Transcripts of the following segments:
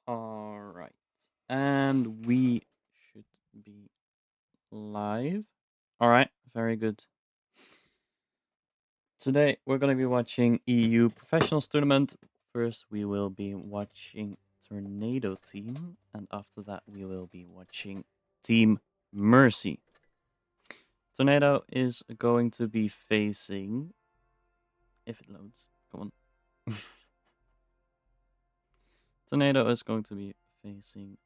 All right. And we should be live. All right. Very good. Today we're going to be watching EU Professionals Tournament. First, we will be watching Tornado Team. And after that, we will be watching Team Mercy. Tornado is going to be facing... If it loads. Come on. Tornado is going to be facing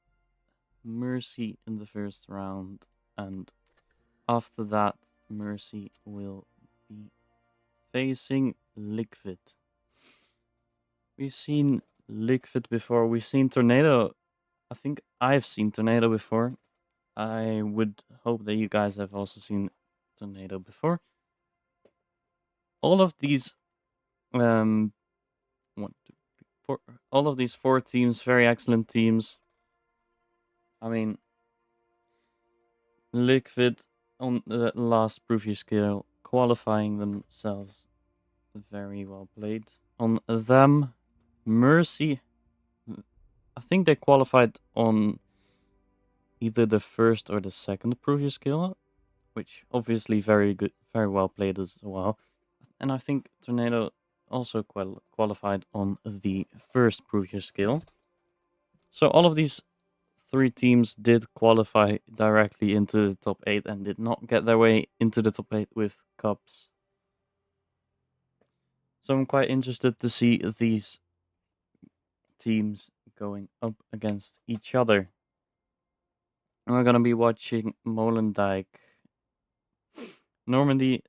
Mercy in the first round, and after that, Mercy will be facing Liquid. We've seen Liquid before. We've seen Tornado. I think I've seen Tornado before. I would hope that you guys have also seen Tornado before. All of these, one, two, three, four. All of these four teams, very excellent teams. I mean, Liquid on the last proof your skill, qualifying themselves very well played. On them, Mercy, I think they qualified on either the first or the second proof your skill, which obviously very good, very well played as well. And I think Tornado also qualified on the first proof your skill. So all of these three teams did qualify directly into the top 8 and did not get their way into the top 8 with cups. So I'm quite interested to see these teams going up against each other. And we're going to be watching Molendijk, Normandy,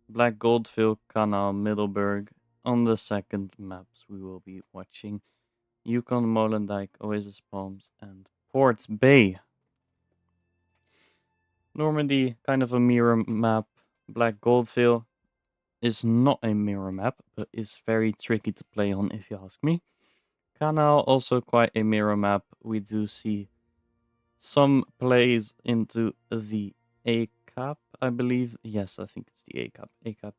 Black Goldfield, Canal, Middelburg. On the second maps, we will be watching Yukon, Molendijk, Oasis Palms, and Port Bay. Normandy, kind of a mirror map. Black Goldfield is not a mirror map, but is very tricky to play on if you ask me. Canal, also quite a mirror map. We do see some plays into the A cap, I believe. Yes, I think it's the A cap. A cap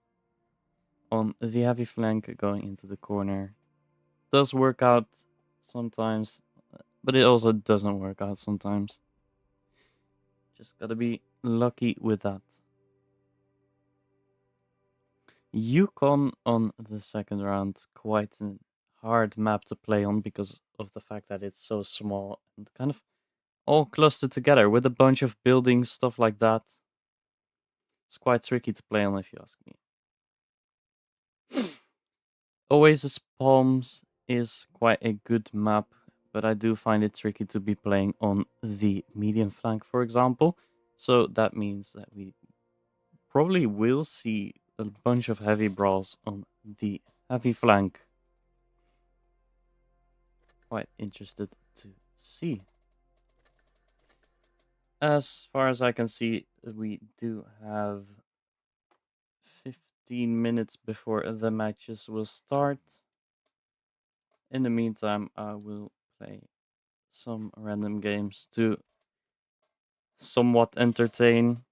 on the heavy flank going into the corner. Does work out sometimes, but it also doesn't work out sometimes. Just gotta be lucky with that. Yukon on the second round, quite a hard map to play on because of the fact that it's so small and kind of all clustered together with a bunch of buildings, stuff like that. It's quite tricky to play on if you ask me. Oasis Palms is quite a good map, but I do find it tricky to be playing on the medium flank, for example. So that means that we probably will see a bunch of heavy brawls on the heavy flank. Quite interested to see. As far as I can see, we do have 15 minutes before the matches will start. In the meantime, I will play some random games to somewhat entertain.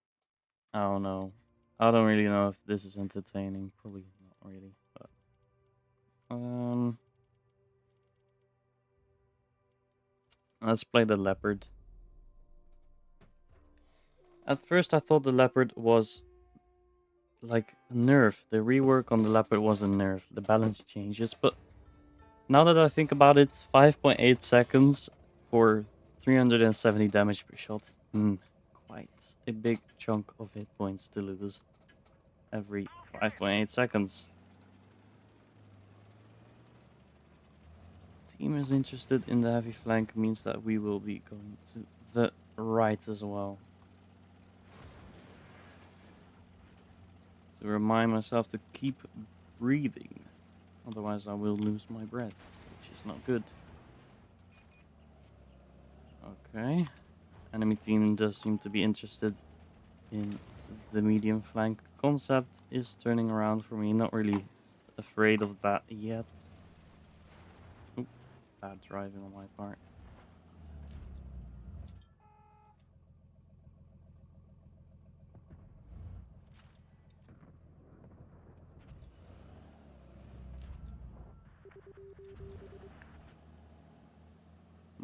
I don't know. I don't really know if this is entertaining. Probably not really. But let's play the leopard. At first, I thought the leopard was like a nerf. The rework on the leopard was a nerf. The balance changes, but now that I think about it, 5.8 seconds for 370 damage per shot. Quite a big chunk of hit points to lose every 5.8 seconds. Team is interested in the heavy flank means that we will be going to the right as well. To remind myself to keep breathing. Otherwise I will lose my breath, which is not good. Okay. Enemy team does seem to be interested in the medium flank concept. Is turning around for me. Not really afraid of that yet. Oop, bad driving on my part.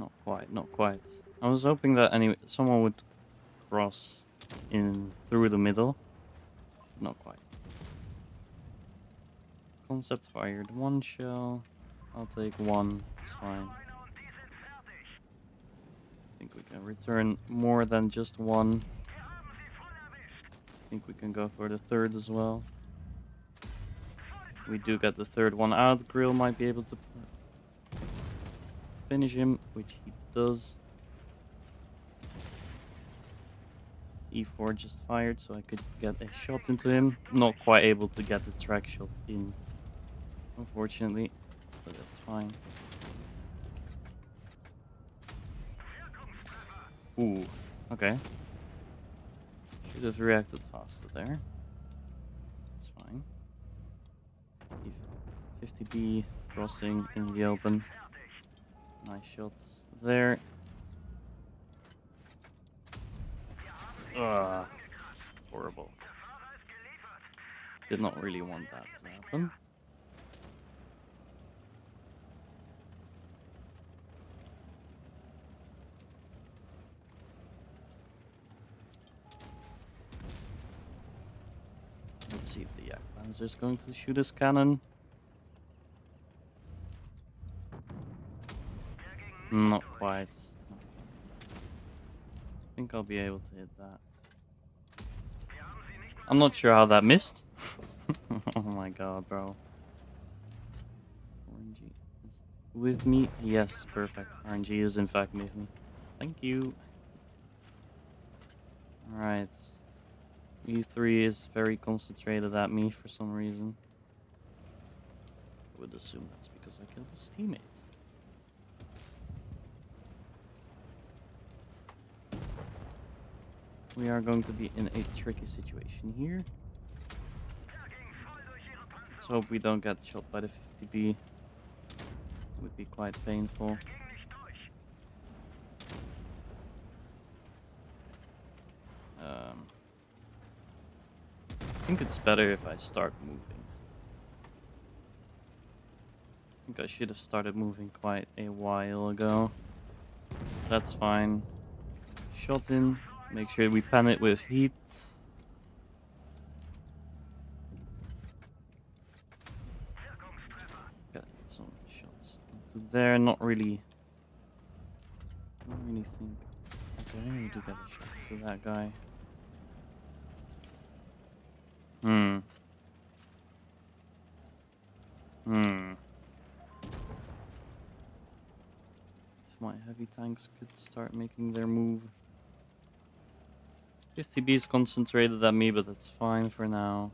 Not quite, not quite. I was hoping that someone would cross in through the middle. Not quite. Concept fired one shell. I'll take one. It's fine. I think we can return more than just one. I think we can go for the third as well. We do get the third one out. Grill might be able to finish him, which he does. E4 just fired, so I could get a shot into him. Not quite able to get the track shot in, unfortunately, but that's fine. Ooh, okay. Should have reacted faster there. It's fine. 50B crossing in the open. Nice shots there. Horrible. Did not really want that to happen. Let's see if the Yak Panzer is going to shoot his cannon. Not quite. I think I'll be able to hit that. I'm not sure how that missed. Oh my god, bro. RNG is with me. Yes, perfect. RNG is in fact with me. Thank you. Alright. E3 is very concentrated at me for some reason. I would assume that's because I killed his teammate. We are going to be in a tricky situation here. Let's hope we don't get shot by the 50B. It would be quite painful. I think it's better if I start moving. I think I should have started moving quite a while ago. That's fine. Shot in. Make sure we pan it with heat. Got some shots into there. Not really. I don't really think. Okay, we do get a shot to that guy. If my heavy tanks could start making their move. 50B is concentrated at me, but that's fine for now.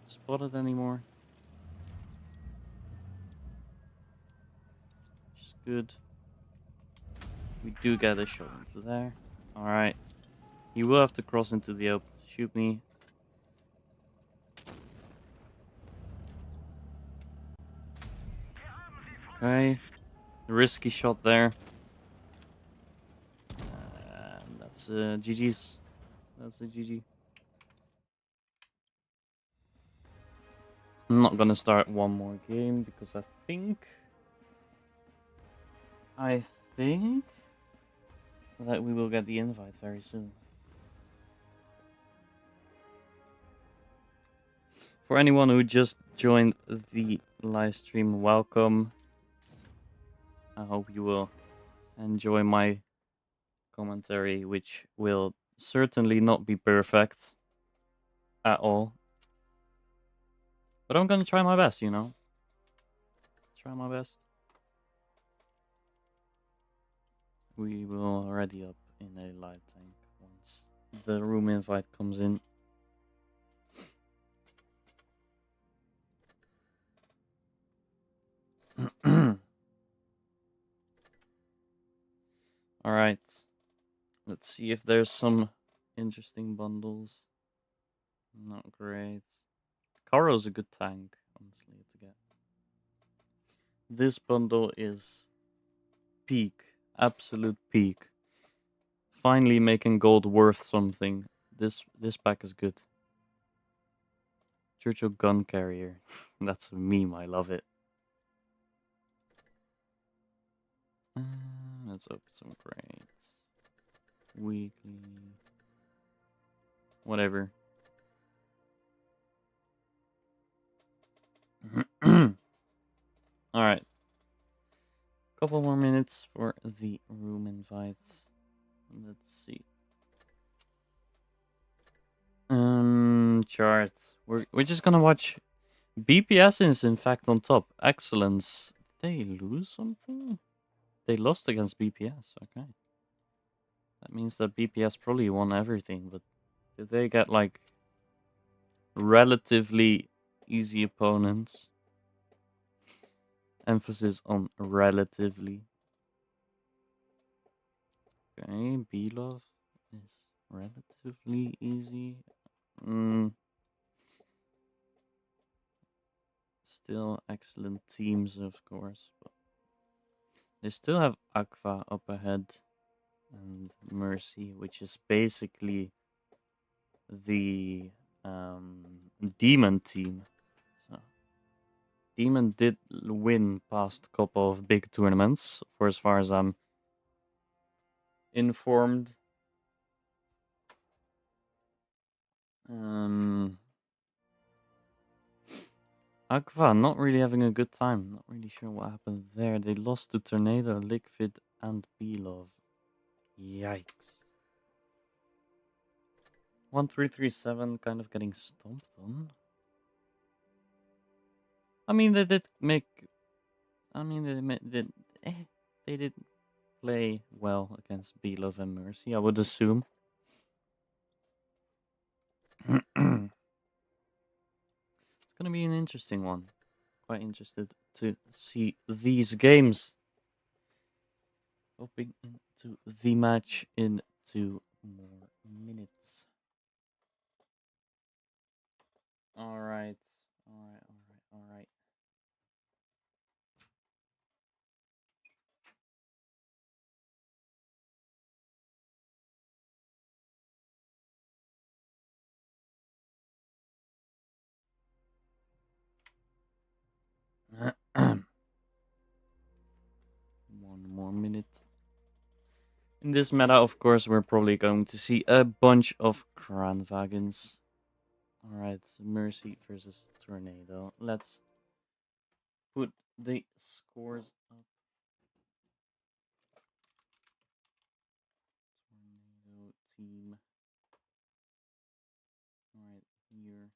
Spotted anymore? Which is good. We do get a shot into there. Alright. He will have to cross into the open to shoot me. Okay. Risky shot there. And that's GG's. That's a GG. I'm not gonna start one more game because I think that we will get the invite very soon. For anyone who just joined the live stream, welcome. I hope you will enjoy my commentary, which will certainly not be perfect at all. But I'm gonna try my best, you know? Try my best. We will ready up in a live tank once the room invite comes in. Alright. Let's see if there's some interesting bundles. Not great. Karo's a good tank, honestly, to get. This bundle is peak. Absolute peak. Finally making gold worth something. This pack is good. Churchill gun carrier. That's a meme. I love it. Let's open some crates. Weekly. Whatever. Alright. Couple more minutes for the room invites. Let's see. Charts. We're just gonna watch. BPS is in fact on top. Excellence. Did they lose something? They lost against BPS. Okay. That means that BPS probably won everything, but did they get like relatively easy opponents? Emphasis on relatively. Okay, B-Love is relatively easy. Still excellent teams, of course, but they still have Aqua up ahead and Mercy, which is basically the Demon team. So Demon did win past couple of big tournaments, for as far as I'm informed. Aqua not really having a good time. Not really sure what happened there. They lost to Tornado, Liquid, and B-Love. Yikes. 1337 kind of getting stomped on. I mean, they did make. I mean, they did play well against B-Love and Mercy, I would assume. It's gonna be an interesting one. Quite interested to see these games. Hoping into the match in 2 more minutes. Alright. Alright. One more minute. In this meta, of course, we're probably going to see a bunch of Kranvagons. Alright, Mercy versus Tornado. Let's put the scores up. Tornado team. Alright, here.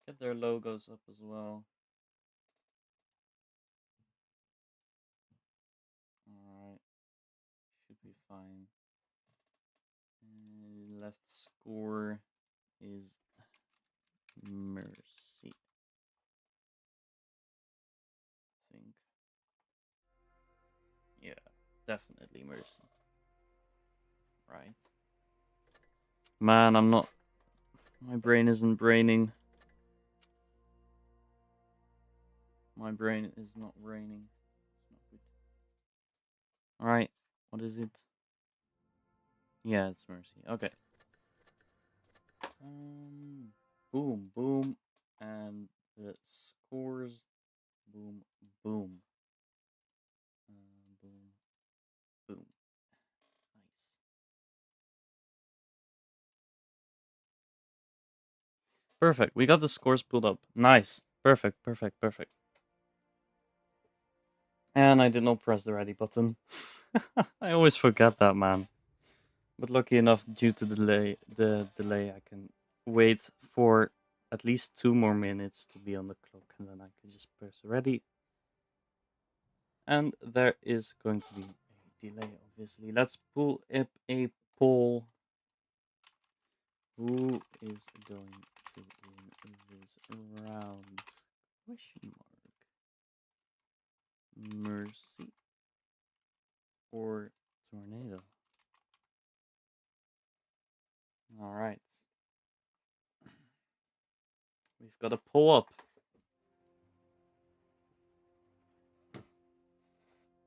Let's get their logos up as well. Alright. Should be fine. Left score is Mercy. I think. Yeah, definitely Mercy. Right. Man, I'm not. My brain isn't braining. My brain is not braining. It's not good. Alright, what is it? Yeah, it's Mercy. Okay. Boom, boom, and the scores. Boom, boom. Boom, boom. Nice. Perfect. We got the scores pulled up. Nice. Perfect. And I did not press the ready button. I always forget that, man. But lucky enough, due to the delay, I can wait for at least 2 more minutes to be on the clock, and then I can just press ready. And there is going to be a delay, obviously. Let's pull up a poll. Who is going to win this round? Question mark. Mercy or Tornado? All right. We've got a pull up.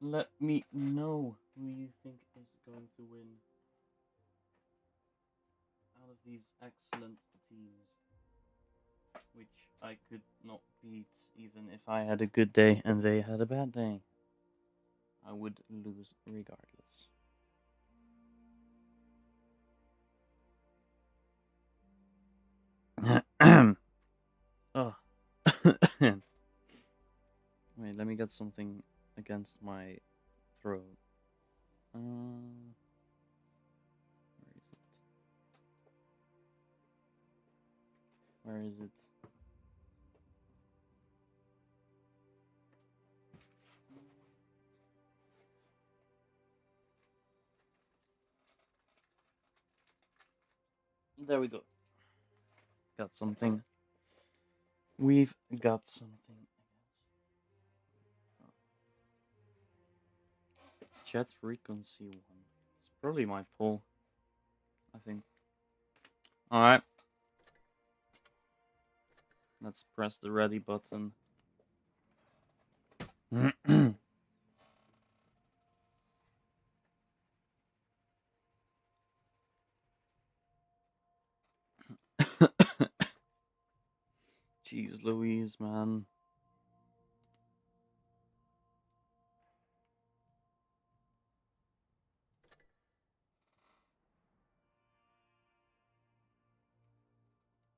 Let me know who you think is going to win out of these excellent teams. which I could not beat even if I had a good day and they had a bad day. I would lose regardless. Oh. Wait, let me get something against my throat. Where is it? Where is it? There we go. Got something. We've got something. Chat frequency 1. It's probably my pull, I think. Alright. Let's press the ready button. Jeez Louise, man.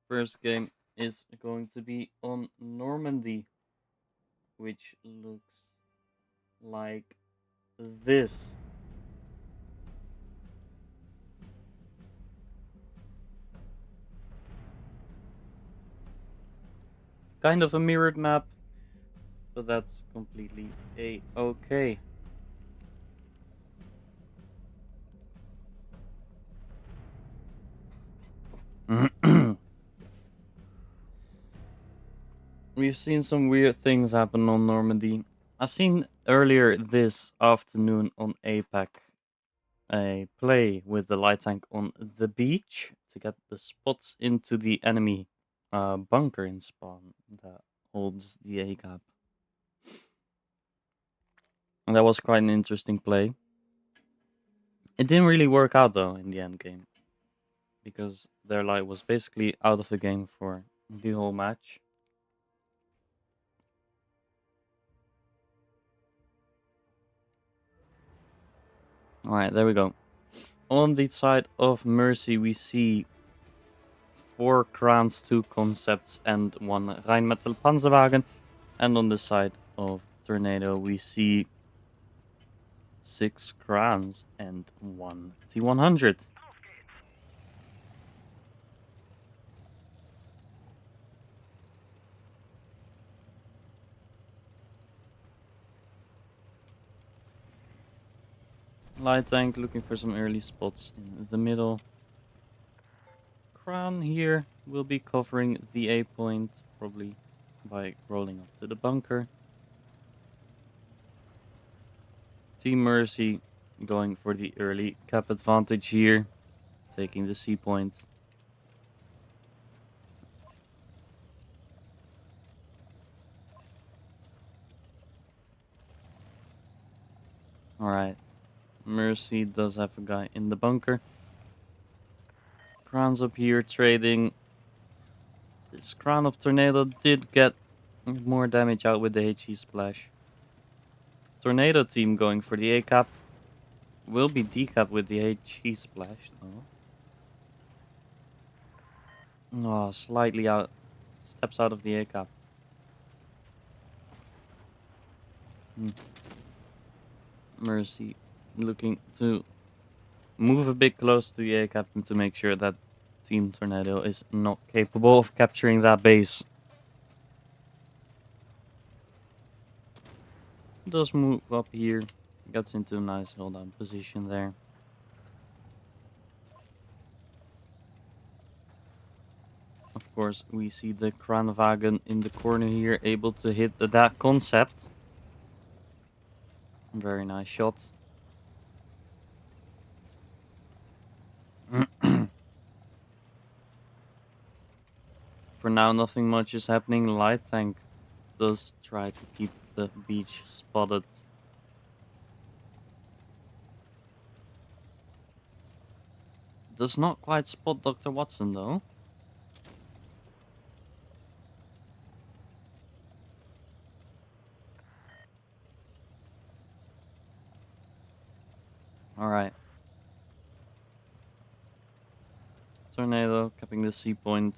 First game is going to be on Normandy, which looks like this. Kind of a mirrored map, but that's completely a-okay. We've seen some weird things happen on Normandy. I've seen earlier this afternoon on APAC a play with the light tank on the beach to get the spots into the enemy bunker in spawn that holds the A gap. And that was quite an interesting play. It didn't really work out though in the end game, because their light was basically out of the game for the whole match. Alright, there we go. On the side of Mercy, we see 4 Crans, 2 Concepts, and 1 Rheinmetall Panzerwagen. And on the side of Tornado, we see 6 Crans and 1 T100. Light tank looking for some early spots in the middle. Kran here will be covering the A point, probably by rolling up to the bunker. Team Mercy going for the early cap advantage here, taking the C point. Alright, Mercy does have a guy in the bunker. Kran's up here trading. This Crown of Tornado did get more damage out with the HE splash. Tornado team going for the A cap. Will be decap with the HE splash though. Oh, slightly out. Steps out of the A cap. Mercy looking to move a bit close to the A captain to make sure that Team Tornado is not capable of capturing that base. Does move up here. Gets into a nice hold down position there. Of course, we see the Kranwagen in the corner here, able to hit that concept. Very nice shot. For now, nothing much is happening. Light tank does try to keep the beach spotted. Does not quite spot Dr. Watson though. Alright. Tornado capping the C point.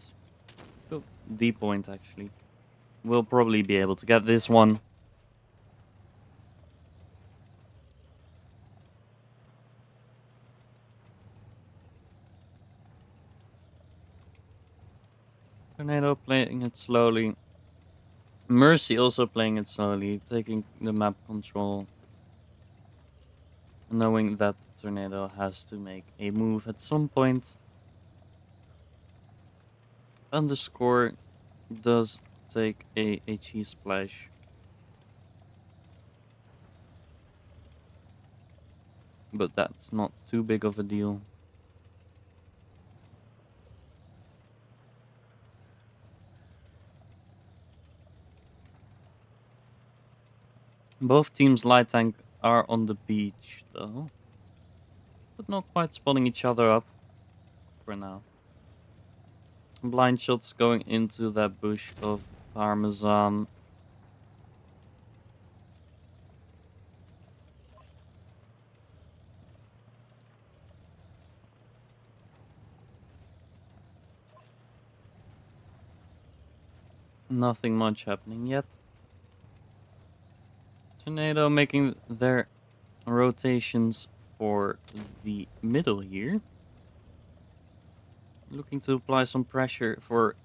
Oh, D point, actually. We'll probably be able to get this one. Tornado playing it slowly. Mercy also playing it slowly, taking the map control. Knowing that Tornado has to make a move at some point. Underscore does take a cheese splash. But that's not too big of a deal. Both teams light tank are on the beach though. But not quite spotting each other up for now. Blind shots going into that bush of Parmesan. Nothing much happening yet. Tornado making their rotations for the middle here. Looking to apply some pressure for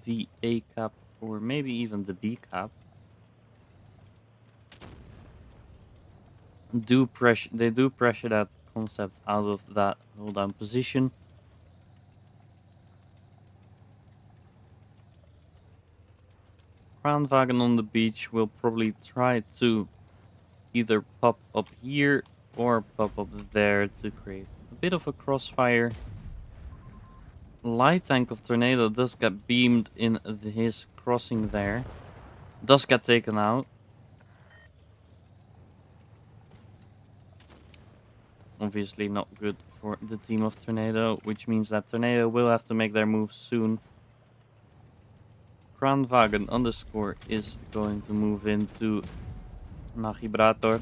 the A cap or maybe even the B cap. They do pressure that concept out of that hold down position. Kranwagen on the beach will probably try to either pop up here or pop up there to create a bit of a crossfire. Light tank of Tornado does get beamed in his crossing there. Does get taken out. Obviously not good for the team of Tornado, which means that Tornado will have to make their move soon. Kranwagen underscore is going to move into Nagibrator.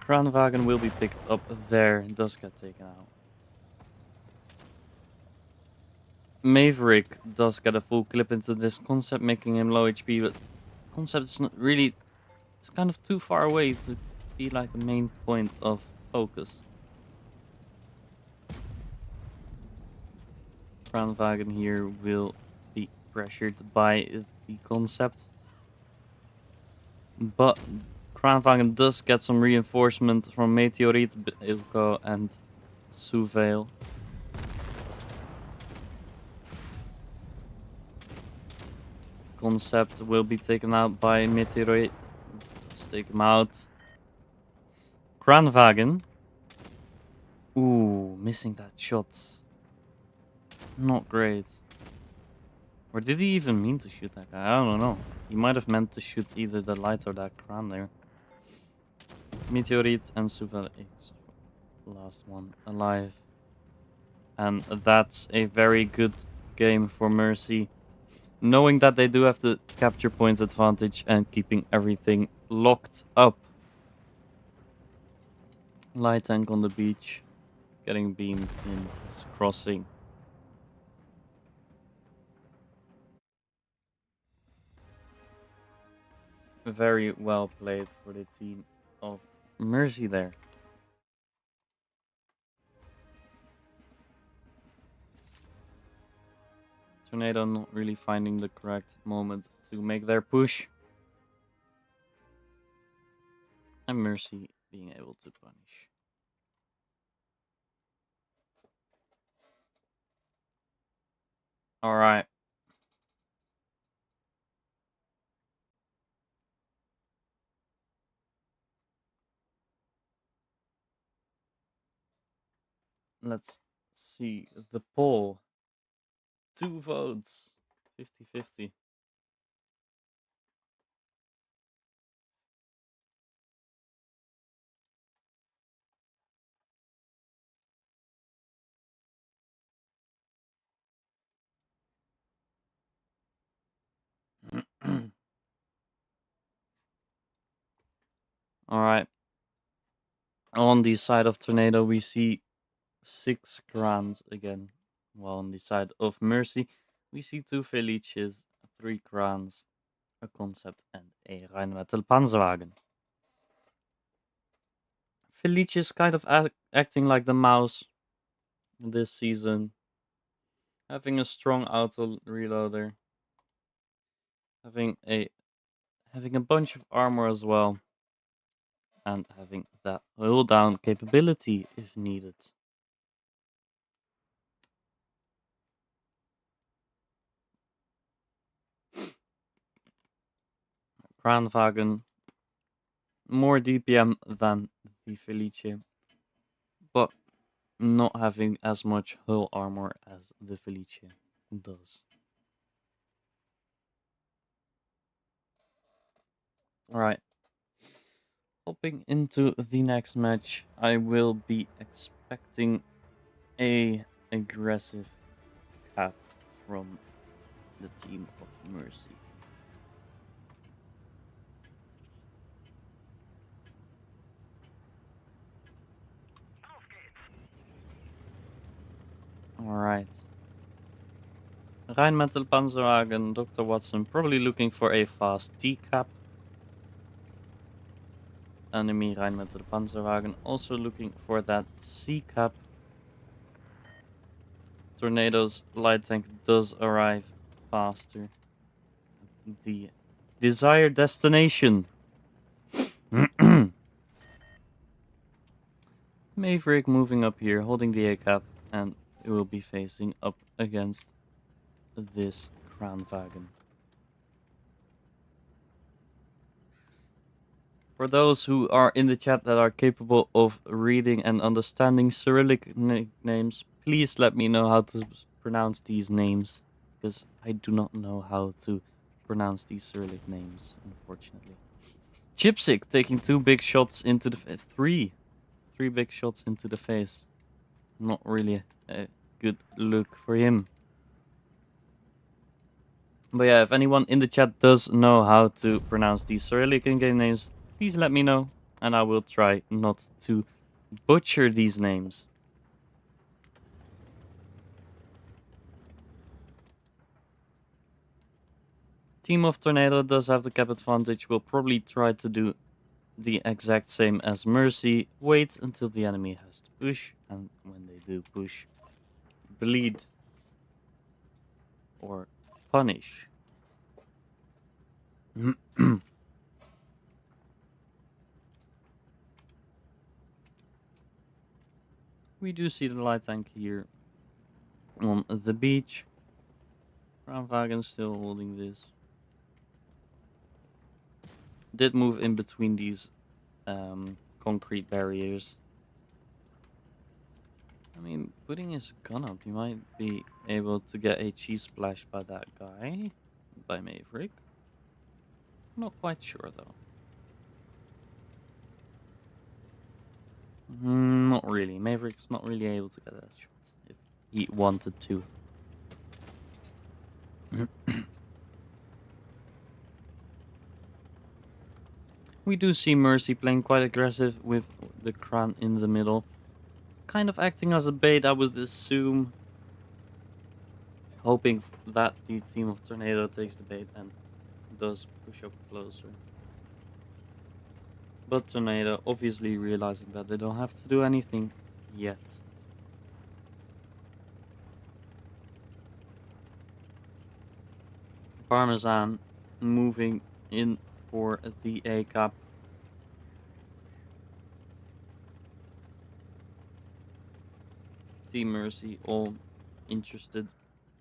Kranwagen will be picked up there, does get taken out. Maverick does get a full clip into this concept, making him low HP, but concept is not really, it's kind of too far away to be like a main point of focus. Kranwagen here will be pressured by the concept. But Kranwagen does get some reinforcement from Meteorite, Ilko, and Suveil. Concept will be taken out by Meteorite. Let's take him out. Kranwagen. Ooh, missing that shot. Not great. Or did he even mean to shoot that guy? I don't know. He might have meant to shoot either the light or that Kran there. Meteorite and Suvel X. Last one alive. And that's a very good game for Mercy. Knowing that they do have the capture points advantage and keeping everything locked up. Light tank on the beach. Getting beamed in his crossing. Very well played for the team of Mercy there. Tornado not really finding the correct moment to make their push. And Mercy being able to punish. Alright. Let's see the poll. 2 votes. 50-50. Alright. On the side of Tornado, we see 6 Grans again. While on the side of Mercy, we see 2 Felices, 3 Grans, a Concept, and a Rheinmetall Panzerwagen. Felice is kind of acting like the mouse this season, having a strong auto reloader, having a bunch of armor as well, and having that hold down capability if needed. Kranwagen, more DPM than the Felice, but not having as much hull armor as the Felice does. Alright. Hopping into the next match, I will be expecting a aggressive cap from the team of Mercy. Alright. Rheinmetall Panzerwagen, Dr. Watson probably looking for a fast T-cap. Enemy Rheinmetall Panzerwagen also looking for that C-cap. Tornado's light tank does arrive faster. The desired destination. Maverick moving up here, holding the A-cap, and it will be facing up against this Kranwagen. For those who are in the chat that are capable of reading and understanding Cyrillic names, please let me know how to pronounce these names, because I do not know how to pronounce these Cyrillic names, unfortunately. Chipsick taking 2 big shots into the three big shots into the face. Not really a good look for him. But yeah, if anyone in the chat does know how to pronounce these Cyrillic in-game names, please let me know, and I will try not to butcher these names. Team of Tornado does have the cap advantage, will probably try to do the exact same as Mercy, wait until the enemy has to push, and when they do push, bleed or punish. We do see the light tank here on the beach. Kranwagen still holding this. Did move in between these concrete barriers. I mean, putting his gun up, he might be able to get a cheese splash by that guy, by Maverick. Not quite sure though. Not really. Maverick's not really able to get that shot if he wanted to. We do see Mercy playing quite aggressive with the Kran in the middle. Kind of acting as a bait, I would assume. Hoping that the team of Tornado takes the bait and does push up closer. But Tornado obviously realizing that they don't have to do anything yet. Parmesan moving in for the A-cap. Team Mercy all interested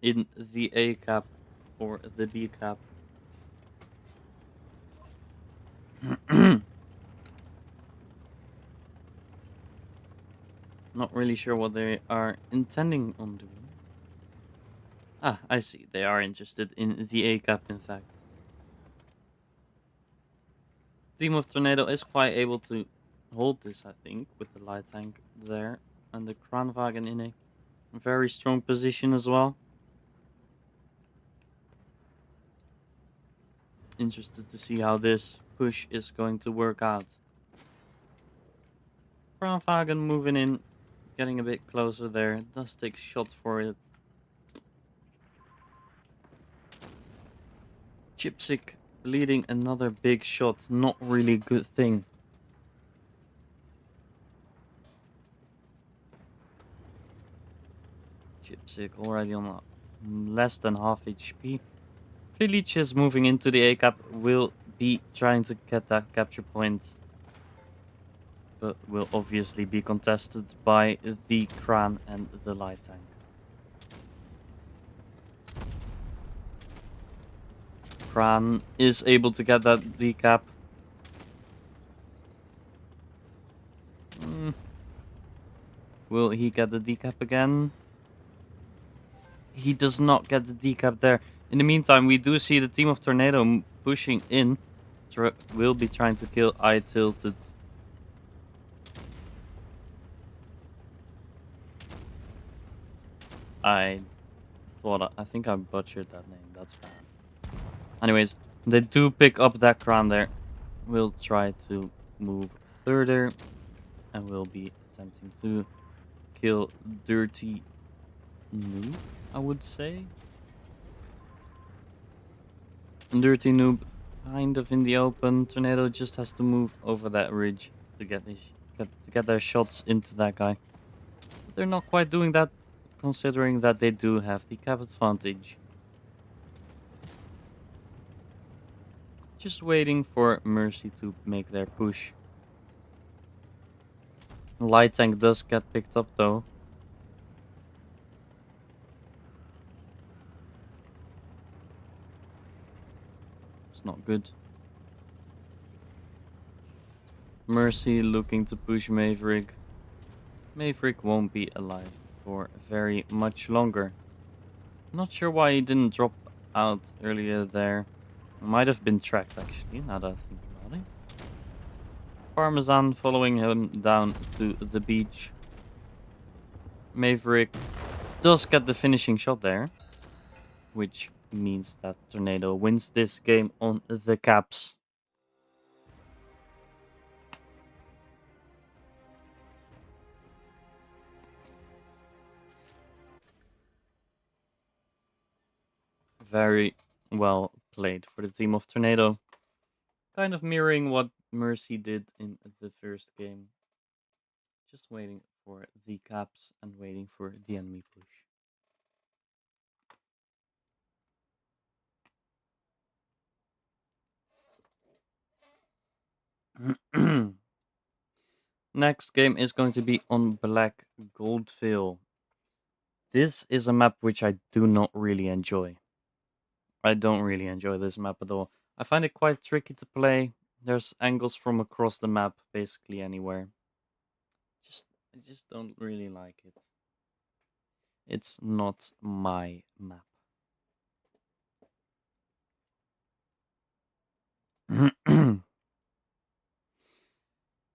in the A-cap or the B-cap. Not really sure what they are intending on doing. Ah, I see. They are interested in the A-cap, in fact. Team of Tornado is quite able to hold this, I think, with the light tank there. And the Kranwagen in a very strong position as well. Interested to see how this push is going to work out. Kranvagen moving in, getting a bit closer there. Does take shots for it. Chipsick leading another big shot. Not really good thing. Chipsick already on less than half HP. Felice is moving into the A cap. Will be trying to get that capture point. But will obviously be contested by the Kran and the light tank. Kran is able to get that decap. Will he get the decap again? He does not get the decap there. In the meantime, we do see the team of Tornado pushing in. Will be trying to kill I Tilted. I think I butchered that name. That's bad. Anyways, they do pick up that crown there. We'll try to move further. And we'll be attempting to kill Dirty Noob, I would say. Dirty Noob kind of in the open. Tornado just has to move over that ridge to get their shots into that guy. But they're not quite doing that, considering that they do have the cap advantage. Just waiting for Mercy to make their push. Light tank does get picked up though. It's not good. Mercy looking to push Maverick. Maverick won't be alive for very much longer. Not sure why he didn't drop out earlier there. Might have been tracked actually, now that I think about it. Parmesan following him down to the beach. Maverick does get the finishing shot there, which means that Tornado wins this game on the caps. Very well played for the team of Tornado. Kind of mirroring what Mercy did in the first game. Just waiting for the caps and waiting for the enemy push. Next game is going to be on Black Goldfield. This is a map which I do not really enjoy. I don't really enjoy this map at all. I find it quite tricky to play. There's angles from across the map, basically anywhere. I just don't really like it. It's not my map.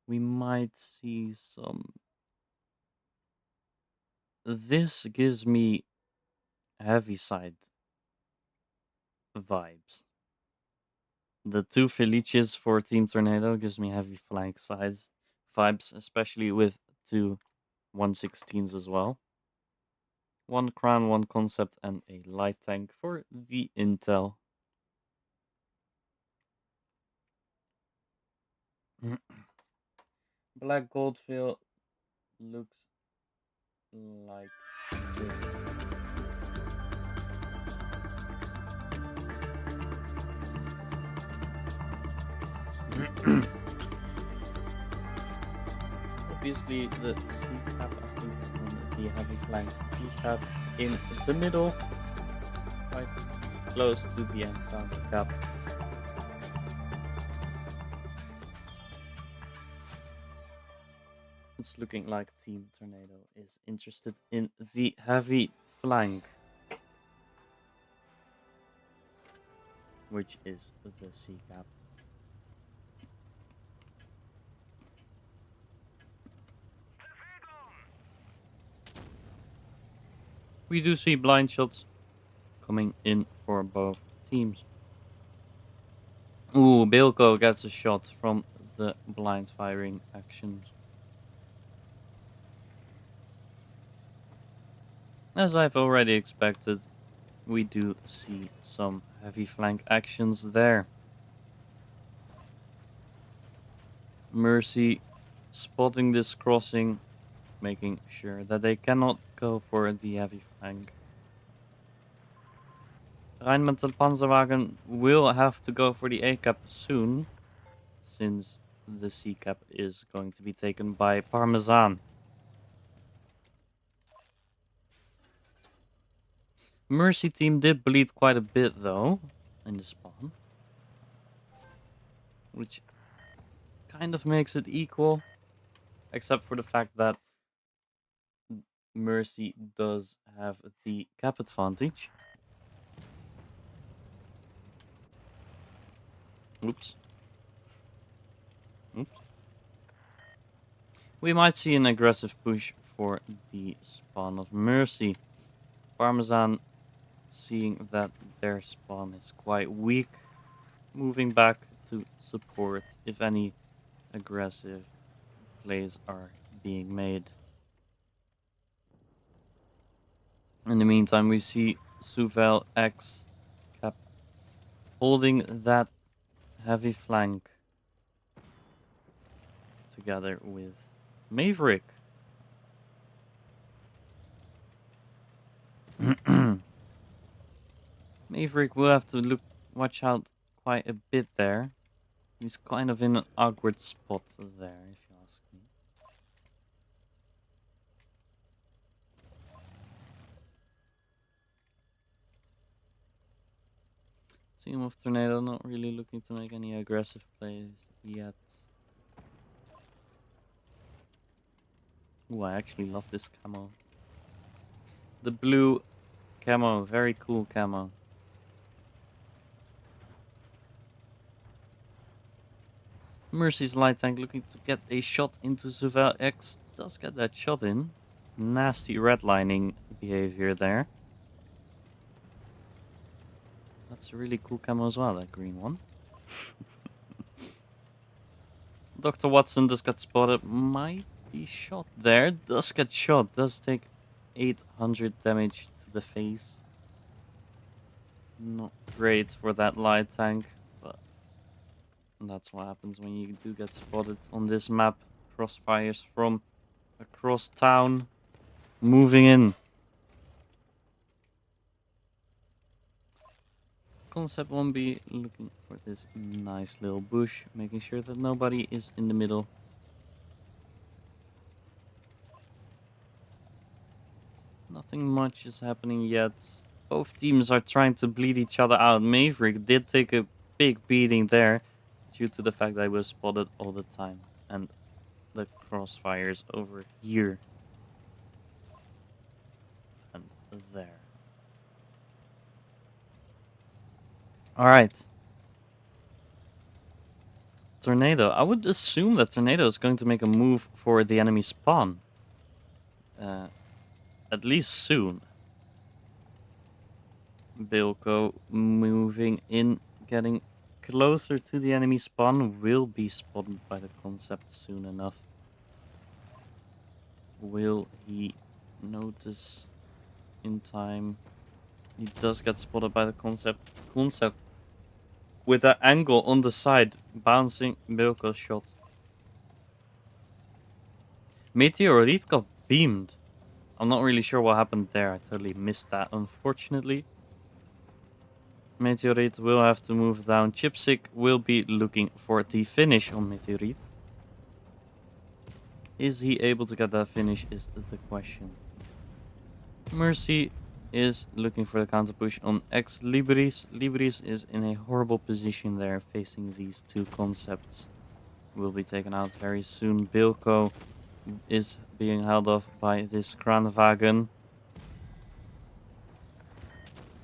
We might see some. This gives me heavy side vibes. The two Felices for Team Tornado gives me heavy flank sides vibes, especially with two 116s as well. One crown, one concept, and a light tank for the intel. Black Goldfield looks like this. Obviously, the C-cap, I think, on the heavy flank C-cap in the middle, quite close to the encounter cap. It's looking like Team Tornado is interested in the heavy flank, which is the C-cap. We do see blind shots coming in for both teams. Ooh, Bilko gets a shot from the blind firing actions. As I've already expected, we do see some heavy flank actions there. Mercy spotting this crossing, making sure that they cannot go for the heavy flank. Rheinmetall Panzerwagen will have to go for the A cap soon, since the C cap is going to be taken by Parmesan. Mercy team did bleed quite a bit though in the spawn, which kind of makes it equal, except for the fact that Mercy does have the cap advantage. Oops. Oops. We might see an aggressive push for the spawn of Mercy. Parmesan, seeing that their spawn is quite weak, moving back to support if any aggressive plays are being made. In the meantime, we see Suvel X Cap holding that heavy flank together with Maverick. Maverick will have to watch out quite a bit there. He's kind of in an awkward spot there, if you ask me. Team of Tornado not really looking to make any aggressive plays yet. Ooh, I actually love this camo. The blue camo, very cool camo. Mercy's light tank looking to get a shot into Suvel X. Does get that shot in. Nasty redlining behavior there. That's a really cool camo as well, that green one. Dr. Watson does get spotted. Might be shot there. Does get shot. Does take 800 damage to the face. Not great for that light tank, but that's what happens when you do get spotted on this map. Crossfires from across town. Moving in. Concept 1B looking for this nice little bush, making sure that nobody is in the middle. Nothing much is happening yet. Both teams are trying to bleed each other out. Maverick did take a big beating there due to the fact that he was spotted all the time. And the crossfires over here. And there. Alright. Tornado. I would assume that Tornado is going to make a move for the enemy spawn. At least soon. Bilko moving in, getting closer to the enemy spawn, will be spotted by the concept soon enough. Will he notice in time? He does get spotted by the concept. Concept with that angle on the side, bouncing Bilko's shot. Meteorite got beamed. I'm not really sure what happened there. I totally missed that, unfortunately. Meteorite will have to move down. Chipsick will be looking for the finish on Meteorite. Is he able to get that finish is the question. Mercy is looking for the counter push on Ex Libris. Libris is in a horrible position there, facing these two concepts. Will be taken out very soon. Bilko is being held off by this Kranwagen.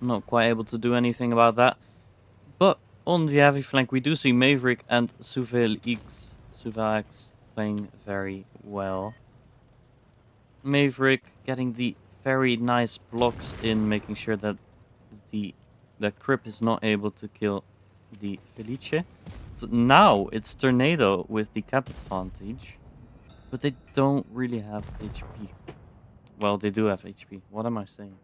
Not quite able to do anything about that. But on the heavy flank, we do see Maverick and Suvel X playing very well. Maverick getting the very nice blocks in, making sure that the Crip is not able to kill the Felice. So now it's Tornado with the cap advantage, but they don't really have HP. Well, they do have HP. What am I saying?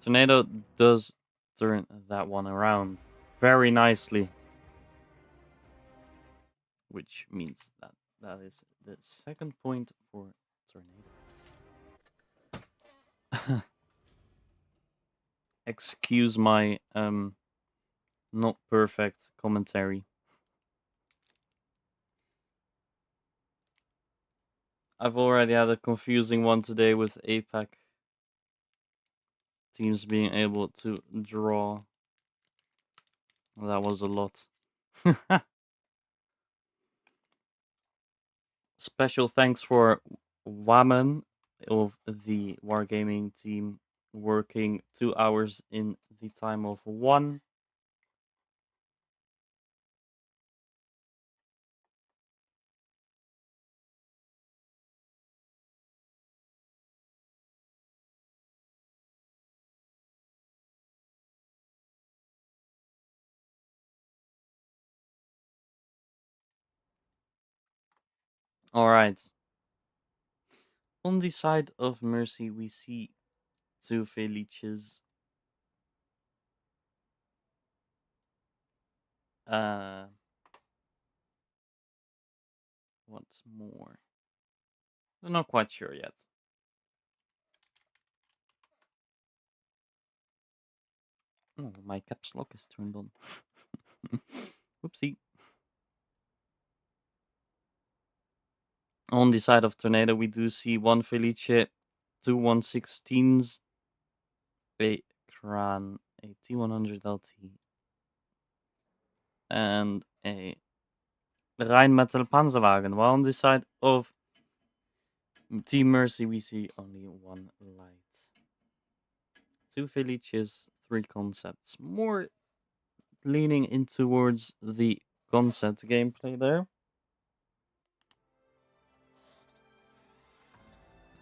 Tornado does turn that one around very nicely. Which means that that is the second point for Tornado. Excuse my not perfect commentary. I've already had a confusing one today with APAC teams being able to draw. That was a lot. Special thanks for Waman of the Wargaming team working 2 hours in the time of 1. Alright. On the side of Mercy, we see 2 Felices. What's more? We're not quite sure yet. Oh, my caps lock is turned on. Whoopsie. On the side of Tornado, we do see 1 Felice, 2 116s, a Kran, a T100 LT, and a Rheinmetall Panzerwagen. While on the side of Team Mercy, we see only 1 light. 2 Felices, 3 concepts. More leaning in towards the concept gameplay there.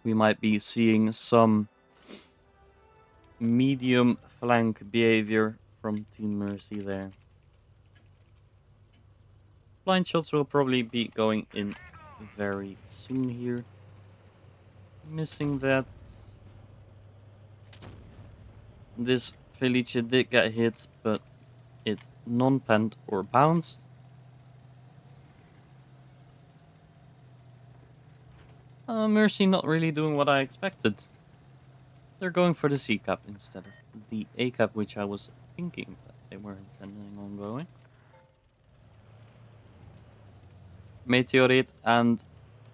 We might be seeing some medium flank behavior from Team Mercy there. Blind shots will probably be going in very soon here. Missing that. This Felice did get hit, but it non-penned or bounced. Mercy not really doing what I expected. They're going for the C cap instead of the A cap, which I was thinking that they were intending on going. Meteorite and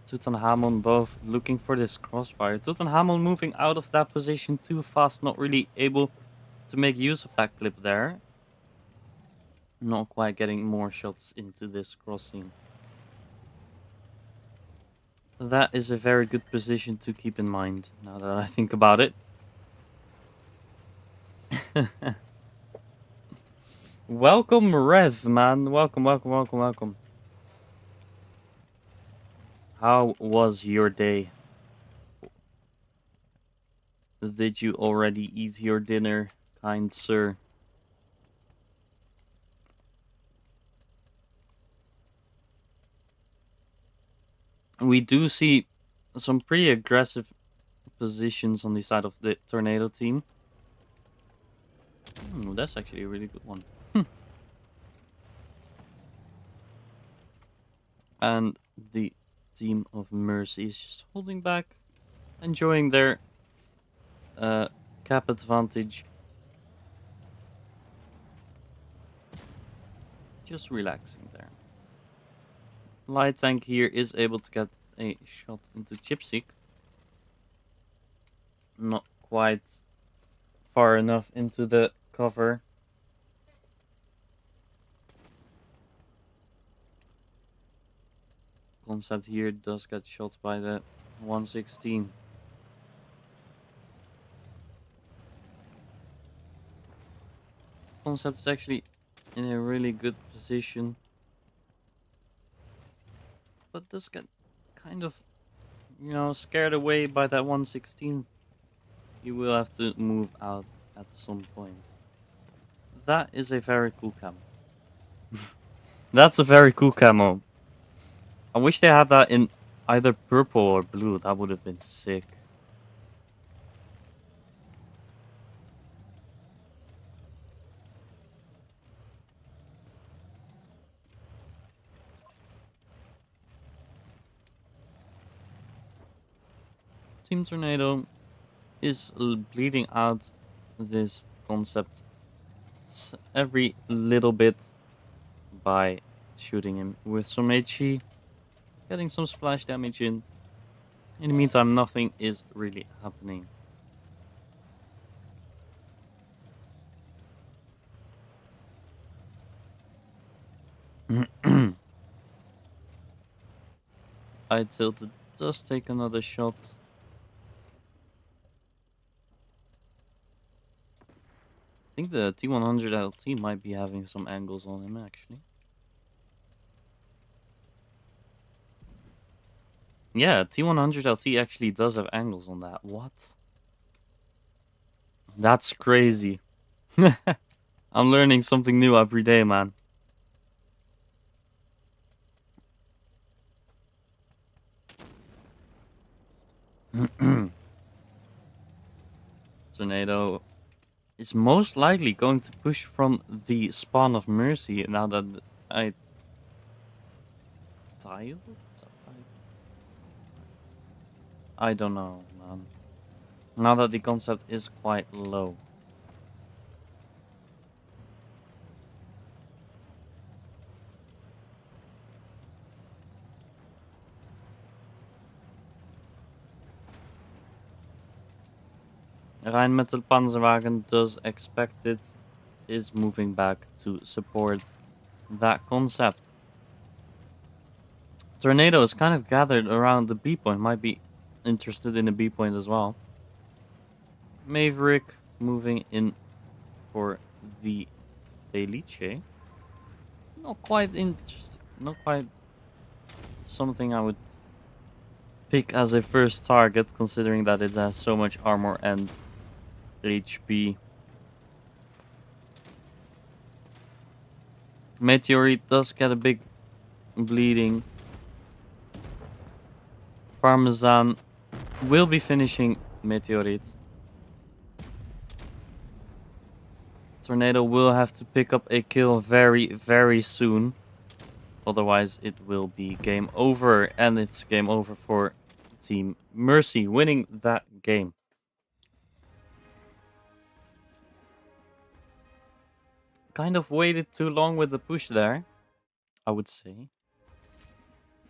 Tutankhamun both looking for this crossfire. Tutankhamun moving out of that position too fast, not really able to make use of that clip there. Not quite getting more shots into this crossing. That is a very good position to keep in mind, now that I think about it. Welcome, Rev, man. Welcome, welcome, welcome, welcome. How was your day? Did you already eat your dinner, kind sir? We do see some pretty aggressive positions on the side of the Tornado team. That's actually a really good one. And the team of Mercy is just holding back, enjoying their cap advantage. Just relaxing there. Light tank here is able to get a shot into Chipseek. Not quite far enough into the cover. Concept here does get shot by the 116. Concept is actually in a really good position, but does get kind of, scared away by that 116. He will have to move out at some point. That is a very cool camo. That's a very cool camo. I wish they had that in either purple or blue. That would have been sick. Team Tornado is bleeding out this concept every little bit by shooting him with some HE, getting some splash damage in. In the meantime, nothing is really happening. I tilted does take another shot. I think the T100 LT might be having some angles on him actually. Yeah, T100 LT actually does have angles on that. What? That's crazy. I'm learning something new every day, man. Tornado is most likely going to push from the spawn of Mercy now that I tiled? I don't know, man. Now that the concept is quite low. Rheinmetall Panzerwagen does expect it, is moving back to support that concept. Tornado is kind of gathered around the B point, might be interested in the B point as well. Maverick moving in for the Felice. Not quite interesting, not quite something I would pick as a first target, considering that it has so much armor and HP. Meteorite does get a big bleeding. Parmesan will be finishing Meteorite. Tornado will have to pick up a kill very, very soon. Otherwise, it will be game over. And it's game over for Team Mercy, winning that game. Kind of waited too long with the push there, I would say.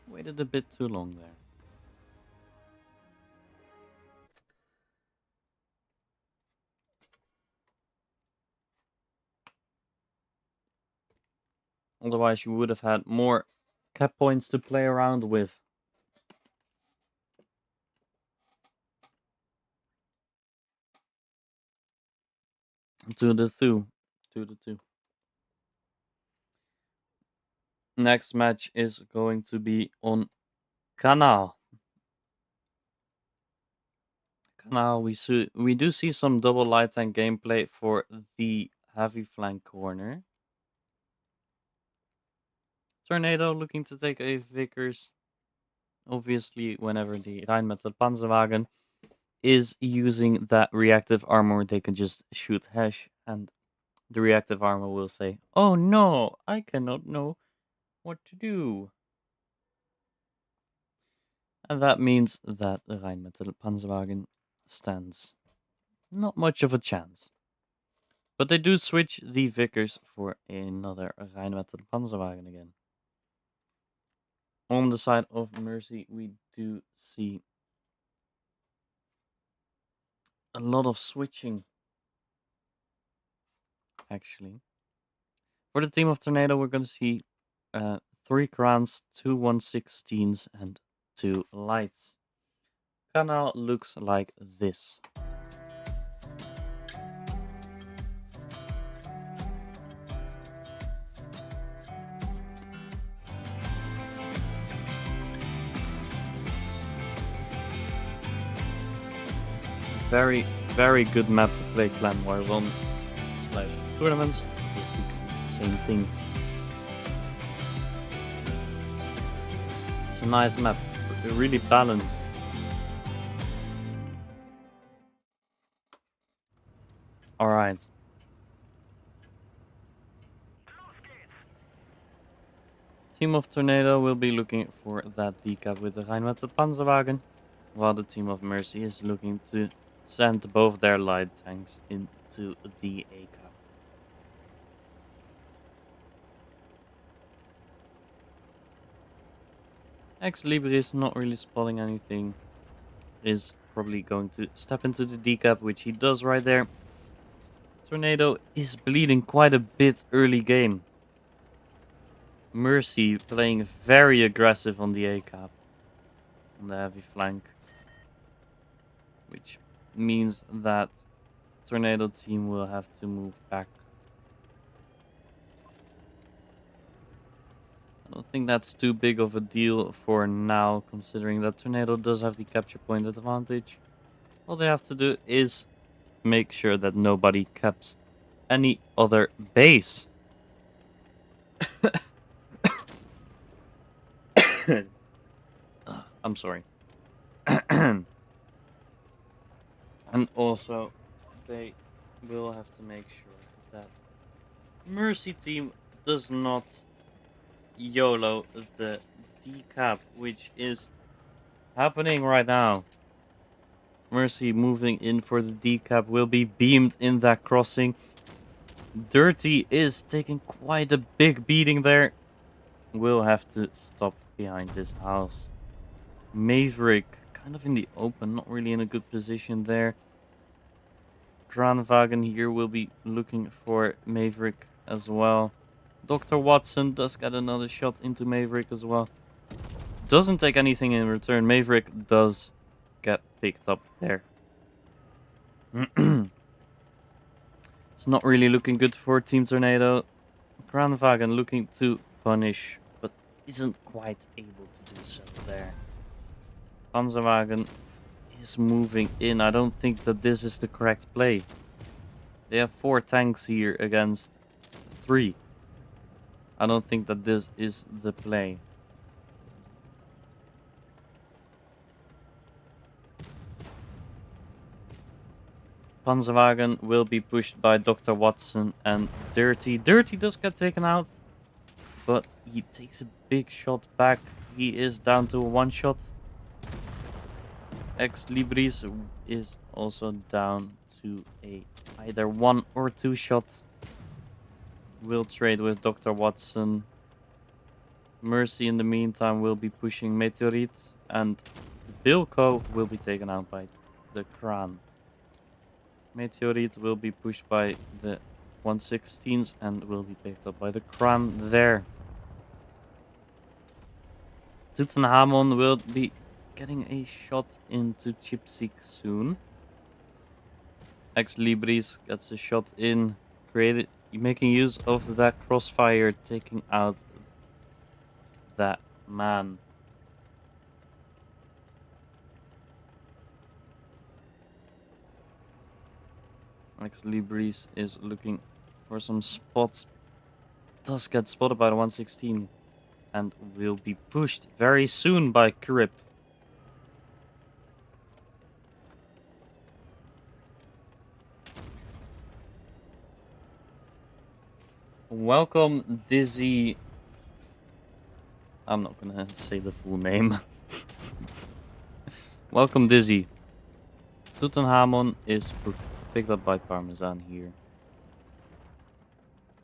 Waited a bit too long there. Otherwise, you would have had more cap points to play around with. To the two. Next match is going to be on Canal. Now we do see some double light tank gameplay for the heavy flank corner. Tornado looking to take a Vickers. Obviously, whenever the Rheinmetall Panzerwagen is using that reactive armor, they can just shoot hash, and the reactive armor will say, "Oh no, I cannot know what to do." And that means that the Rheinmetall Panzerwagen stands not much of a chance. But they do switch the Vickers for another Rheinmetall Panzerwagen again. On the side of Mercy, we do see a lot of switching, actually. For the team of Tornado, we're going to see 3 crowns, 2 116s, and 2 lights. Canal looks like this. Very, very good map to play Clan Wars on / tournaments. Same thing. It's a nice map, really balanced. Alright. Team of Tornado will be looking for that decap with the Rheinmetall Panzerwagen. while the team of Mercy is looking to send both their light tanks into the A cap. Ex Libris not really spotting anything, is probably going to step into the D cap, which he does right there. Tornado is bleeding quite a bit early game. Mercy playing very aggressive on the A cap, on the heavy flank, which means that Tornado team will have to move back. I don't think that's too big of a deal for now, considering that Tornado does have the capture point advantage. All they have to do is make sure that nobody caps any other base. I'm sorry. And also, they will have to make sure that Mercy team does not YOLO the decap, which is happening right now. Mercy moving in for the decap will be beamed in that crossing. Dirty is taking quite a big beating there. Will have to stop behind this house. Maverick kind of in the open, not really in a good position there. Kranwagen here will be looking for Maverick as well. Dr. Watson does get another shot into Maverick as well. Doesn't take anything in return. Maverick does get picked up there. It's not really looking good for Team Tornado. Kranwagen looking to punish, but isn't quite able to do so there. Panzerwagen is moving in. I don't think that this is the correct play. They have 4 tanks here against 3. I don't think that this is the play. Panzerwagen will be pushed by Dr. Watson and Dirty. Dirty does get taken out, but he takes a big shot back. He is down to a 1 shot. Ex Libris is also down to a either 1 or 2 shots. Will trade with Dr. Watson. Mercy in the meantime will be pushing Meteorite, and Bilko will be taken out by the Kran. Meteorite will be pushed by the 116s and will be picked up by the Kran there. Tutankhamon will be getting a shot into Chipsik soon. Ex Libris gets a shot in, making use of that crossfire, taking out that man. Ex Libris is looking for some spots. Does get spotted by the 116 and will be pushed very soon by Krip. Welcome, Dizzy. I'm not gonna say the full name. Welcome, Dizzy. Tutankhamon is picked up by Parmesan here.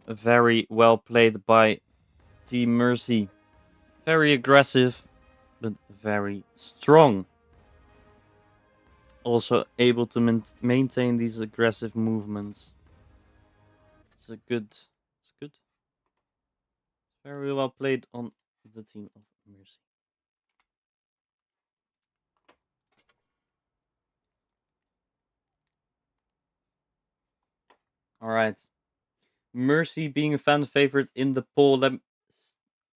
Very well played by Team Mercy. Very aggressive, but very strong. Also able to maintain these aggressive movements. It's good. Very well played on the team of Mercy. Alright. Mercy being a fan favorite in the poll.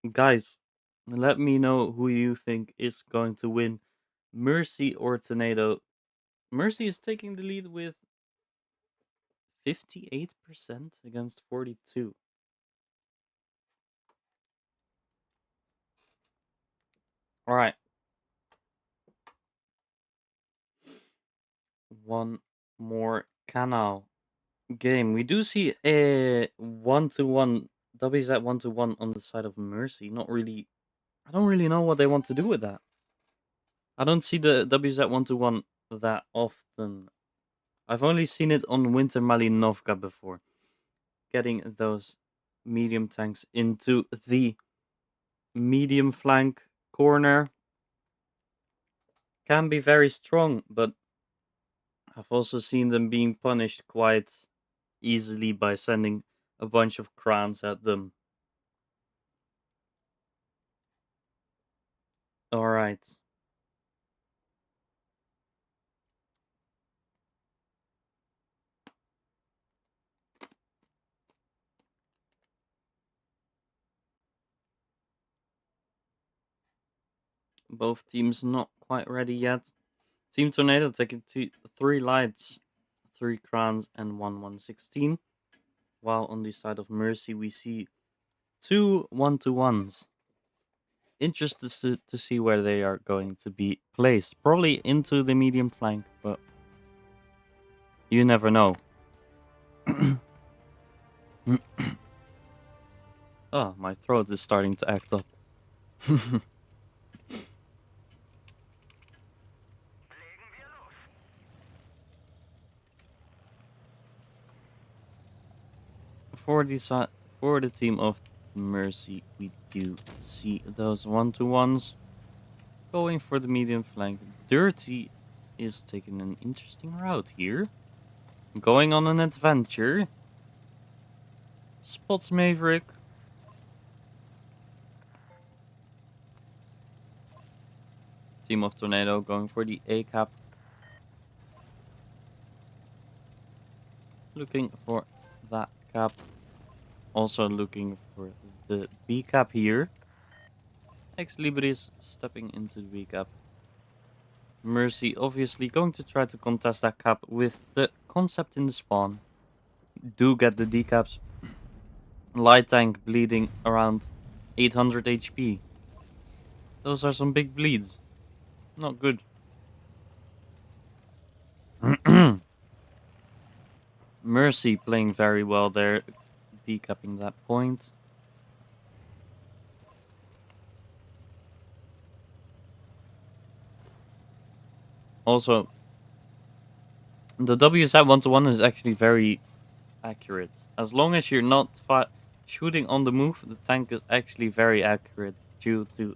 Guys, let me know who you think is going to win, Mercy or Tornado. Mercy is taking the lead with 58% against 42. Alright. One more canal game. We do see a 1-1. W's at 1-1 on the side of Mercy. Not really. I don't really know what they want to do with that. I don't see the WZ121 that often. I've only seen it on Winter Malinovka before. Getting those medium tanks into the medium flank corner can be very strong, but I've also seen them being punished quite easily by sending a bunch of crowns at them. Alright. Both teams not quite ready yet. Team Tornado taking 3 lights, 3 crowns, and 116. While on the side of Mercy, we see 2 1-to-1s. Interested to see where they are going to be placed. Probably into the medium flank, but you never know. Oh, my throat is starting to act up. For the team of Mercy, we do see those 1-to-1s going for the medium flank. Dirty is taking an interesting route here, going on an adventure. Spots Maverick. Team of Tornado going for the A cap. Looking for that cap. Also looking for the B cap here. Ex Libris stepping into the B cap. Mercy obviously going to try to contest that cap with the concept in the spawn. Do get the D caps. Light tank bleeding around 800 HP. Those are some big bleeds. Not good. Mercy playing very well there, decapping that point. Also, the WZ 1-to-1 is actually very accurate. As long as you're not shooting on the move, the tank is actually very accurate due to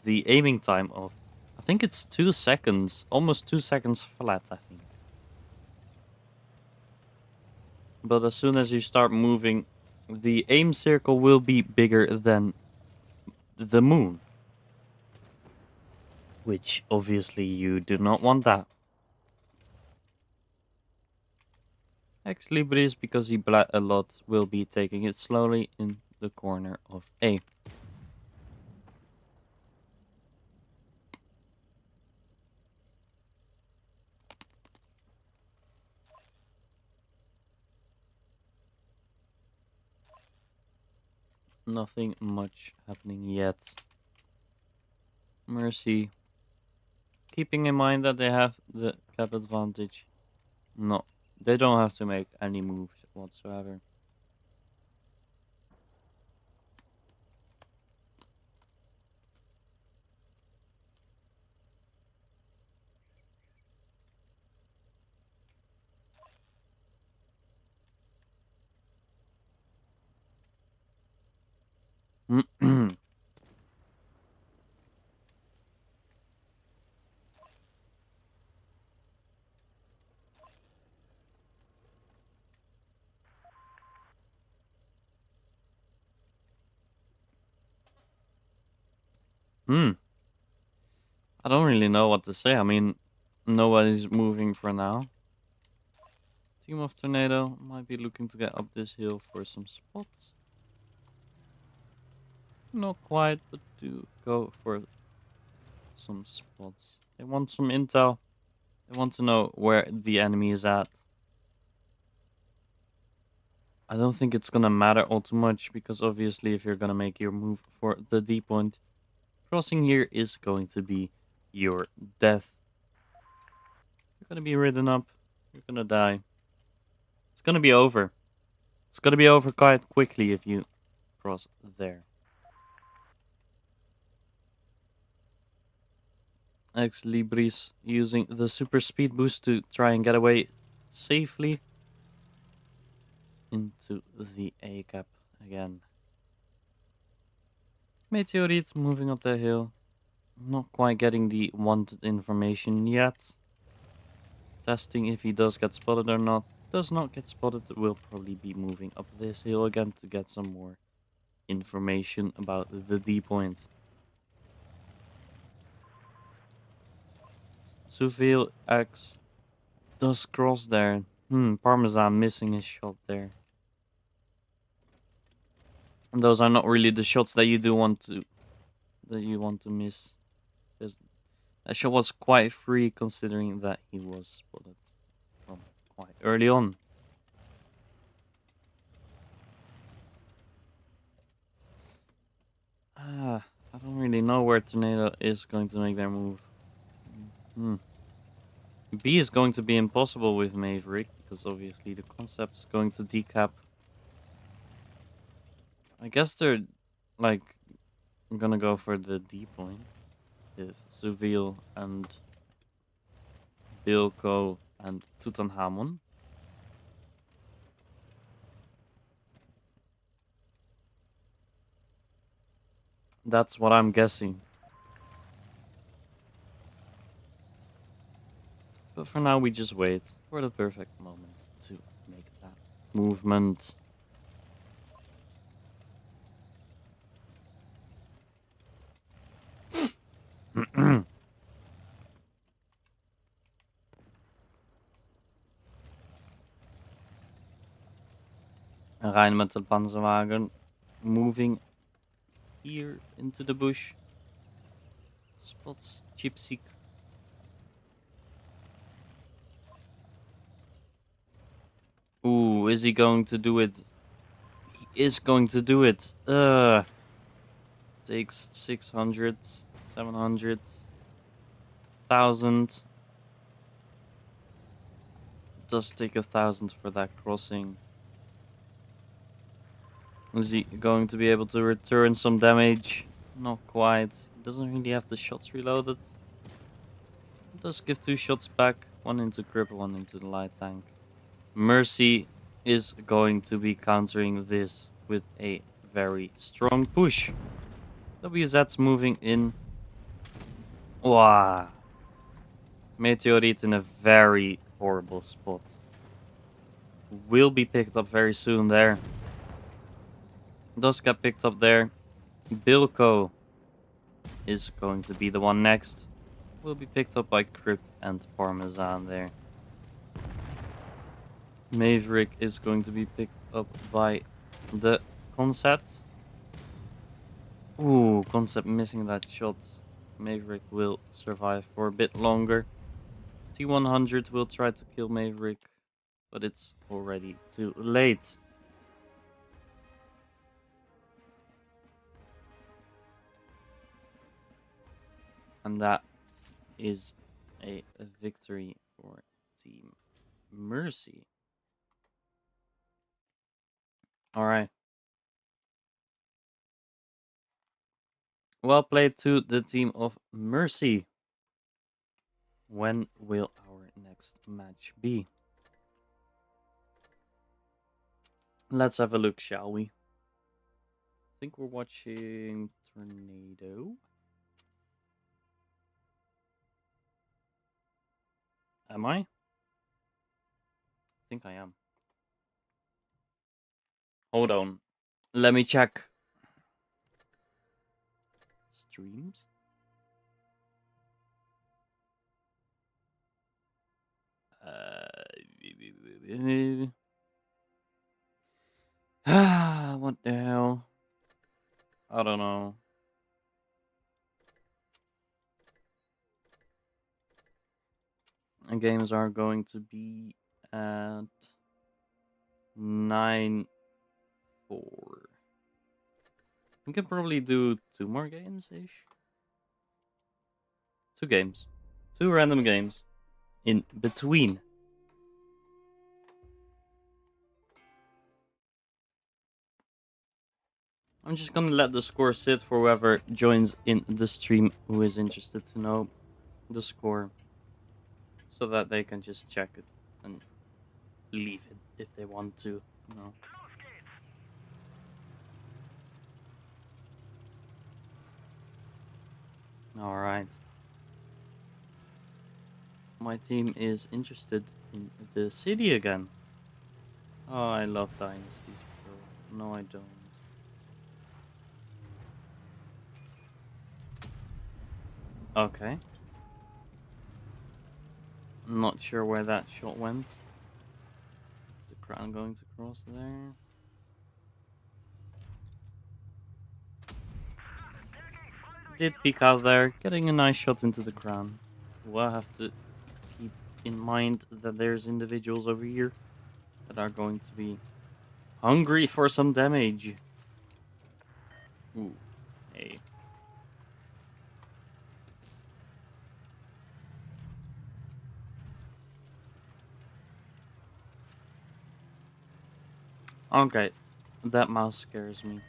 the aiming time of, I think it's 2 seconds, almost 2 seconds flat, I think. But as soon as you start moving, the aim circle will be bigger than the moon. Which obviously you do not want that. Ex Libris, because he bled a lot, will be taking it slowly in the corner of A. Nothing much happening yet. Mercy, keeping in mind that they have the cap advantage. No, they don't have to make any moves whatsoever. I don't really know what to say. I mean, nobody's moving for now. Team of Tornado might be looking to get up this hill for some spots. Not quite, but do go for some spots. They want some intel. They want to know where the enemy is at. I don't think it's gonna matter all too much, because obviously if you're gonna make your move for the D point, crossing here is going to be your death. You're gonna be ridden up. You're gonna die. It's gonna be over. It's gonna be over quite quickly if you cross there. Ex Libris using the super speed boost to try and get away safely into the A cap again. Meteorite moving up the hill. Not quite getting the wanted information yet. Testing if he does get spotted or not. Does not get spotted, will probably be moving up this hill again to get some more information about the D point. Suville X does cross there. Parmesan missing his shot there. And those are not really the shots that you want to miss. Because that shot was quite free considering that he was spotted from quite early on. I don't really know where Tornado is going to make their move. B is going to be impossible with Maverick, because obviously the concept is going to decap. I guess they're, like, gonna go for the D point. With Suville and Bilko and Tutankhamon. That's what I'm guessing. But for now, we just wait for the perfect moment to make that movement. Rijn met de panzerwagen. Moving here into the bush. Spots Chipsy. Ooh, is he going to do it? He is going to do it. Takes 600, 700, 1,000. Does take 1,000 for that crossing. Is he going to be able to return some damage? Not quite. He doesn't really have the shots reloaded. Does give 2 shots back. 1 into grip, 1 into the light tank. Mercy is going to be countering this with a very strong push. WZ's moving in. Wow. Meteorite in a very horrible spot. Will be picked up very soon there. Does get picked up there. Bilko is going to be the one next. Will be picked up by Crip and Parmesan there. Maverick is going to be picked up by the Concept. Ooh, Concept missing that shot. Maverick will survive for a bit longer. T100 will try to kill Maverick, but it's already too late. And that is a victory for Team Mercy. Alright. Well played to the team of Mercy. When will our next match be? Let's have a look, shall we? I think we're watching Tornado. Am I? I think I am. Hold on. Let me check. Streams? What the hell? I don't know. And games are going to be at 9-4. We can probably do 2 more games-ish. 2 games. 2 random games in between. I'm just gonna let the score sit for whoever joins in the stream who is interested to know. the score so that they can just check it and leave it if they want to, you know. All right. My team is interested in the city again. Oh, I love dynasties, bro. No, I don't. Okay. Not sure where that shot went. Is the crown going to cross there? Did peek out there, getting a nice shot into the crown. We'll have to keep in mind that there's individuals over here that are going to be hungry for some damage. Ooh, hey. Okay, that mouse scares me.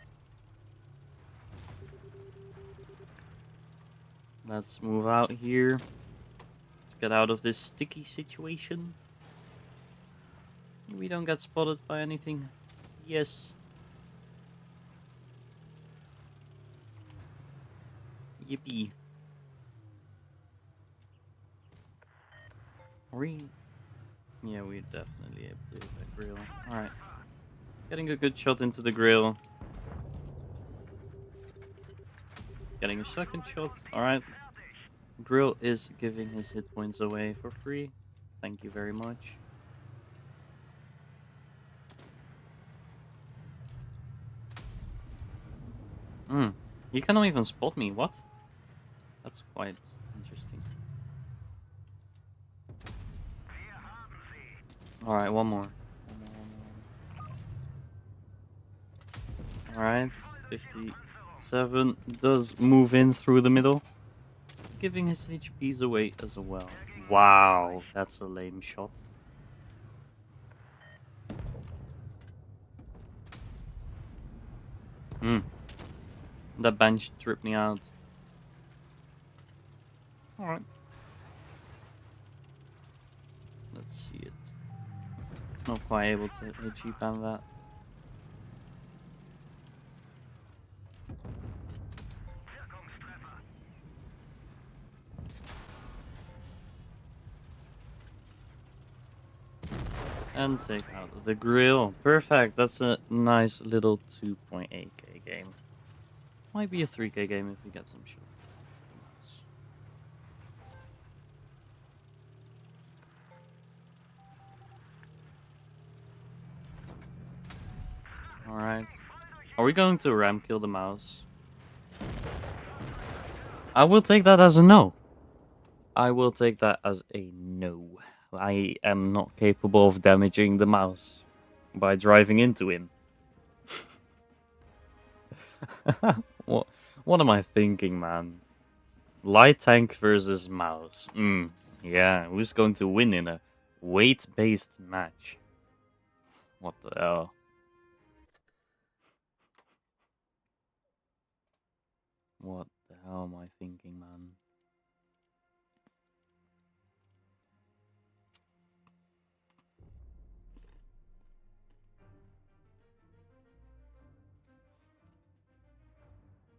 Let's move out here. Let's get out of this sticky situation. We don't get spotted by anything. Yes. Yippee. Are we? Yeah, we definitely have to hit that grill. Alright. Getting a good shot into the grill. Getting a second shot. Alright. Grill is giving his hit points away for free. Thank you very much. He cannot even spot me. What? That's quite interesting. Alright, one more. Alright, 57 does move in through the middle, giving his HPs away as well. Wow, that's a lame shot. That bench tripped me out. Alright. Let's see it. Not quite able to HE ban that. And take out the grill. Perfect. That's a nice little 2.8k game. Might be a 3k game if we get some shit. Alright. Are we going to ram kill the mouse? I will take that as a no. I will take that as a no. I am not capable of damaging the mouse by driving into him. What am I thinking, man? Light tank versus mouse. Yeah, who's going to win in a weight-based match? What the hell? What the hell am I thinking, man?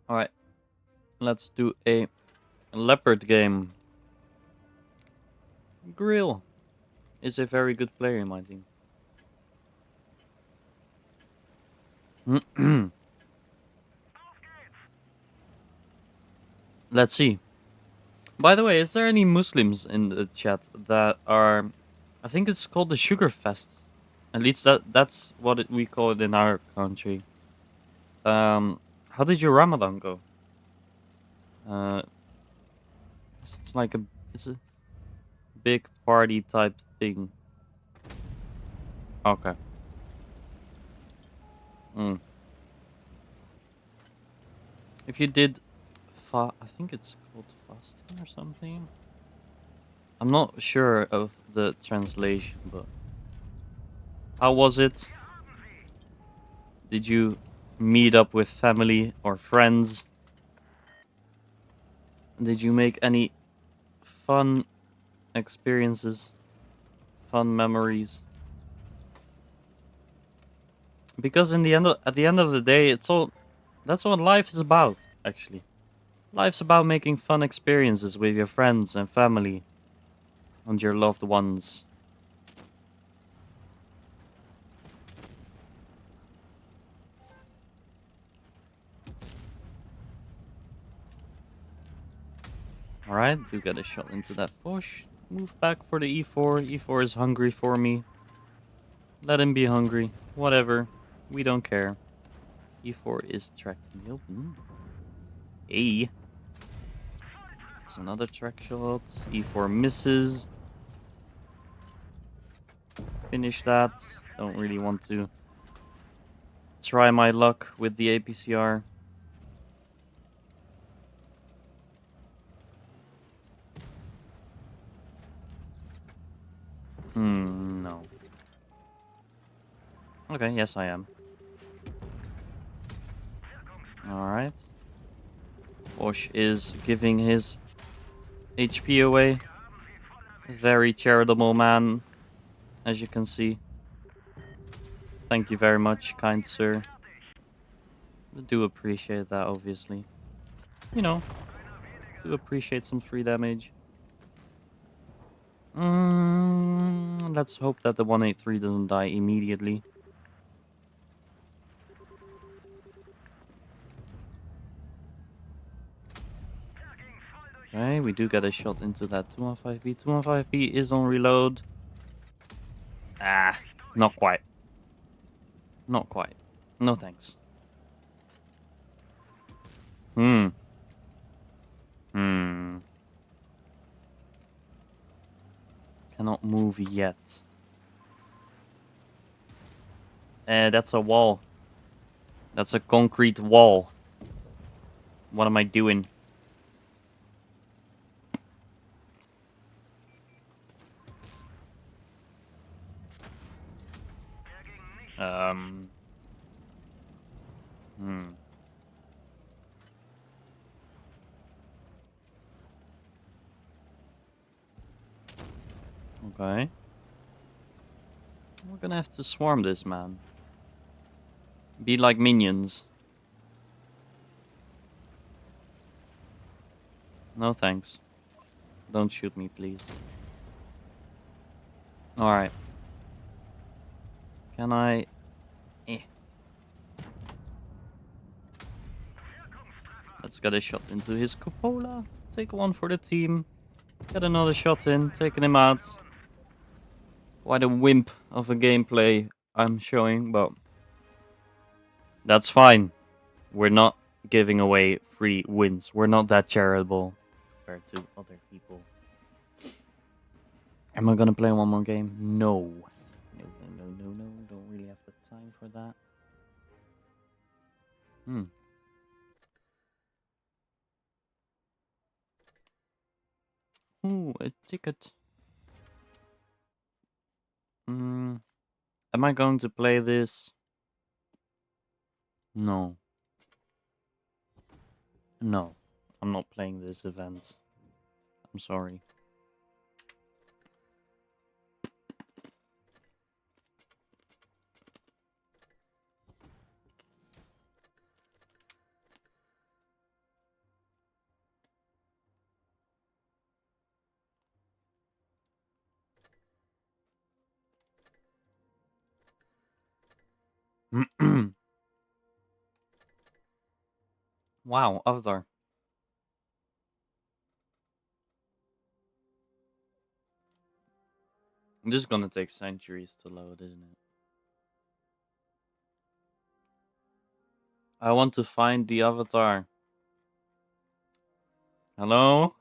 Alright. Let's do a leopard game. Grill is a very good player in my team. Let's see. By the way, is there any Muslims in the chat that are... I think it's called the Sugar Fest. At least that's what we call it in our country. How did your Ramadan go? It's like it's a big party type thing. Okay. If you did, I think it's called fasting or something. I'm not sure of the translation, but how was it? Did you meet up with family or friends? Did you make any fun experiences, fun memories. Because at the end of the day, that's what life is about, actually. Life's about making fun experiences with your friends and family and your loved ones. Alright, do get a shot into that push. Move back for the E4. E4 is hungry for me. Let him be hungry. Whatever. We don't care. E4 is tracked in the open. A. It's another track shot. E4 misses. Finish that. Don't really want to try my luck with the APCR. No. Okay, yes I am. Alright. Bosch is giving his HP away. Very charitable man, as you can see. Thank you very much, kind sir. I do appreciate that, obviously. You know, do appreciate some free damage. Let's hope that the 183 doesn't die immediately. Okay, we do get a shot into that 215B. 215B is on reload. Ah, not quite. Not quite. No thanks. Hmm. Cannot move yet. That's a wall. That's a concrete wall. What am I doing? Okay. We're gonna have to swarm this man. Be like minions. No thanks. Don't shoot me, please. Alright. Can I... Let's get a shot into his cupola. Take one for the team. Get another shot in, taking him out. Quite a wimp of a gameplay I'm showing, but... That's fine. We're not giving away free wins. We're not that charitable compared to other people. Am I gonna play one more game? No. No. Don't really have the time for that. Ooh, a ticket. Am I going to play this? No. No. I'm not playing this event. I'm sorry. Wow, Avatar. This is gonna take centuries to load, isn't it? I want to find the Avatar. Hello?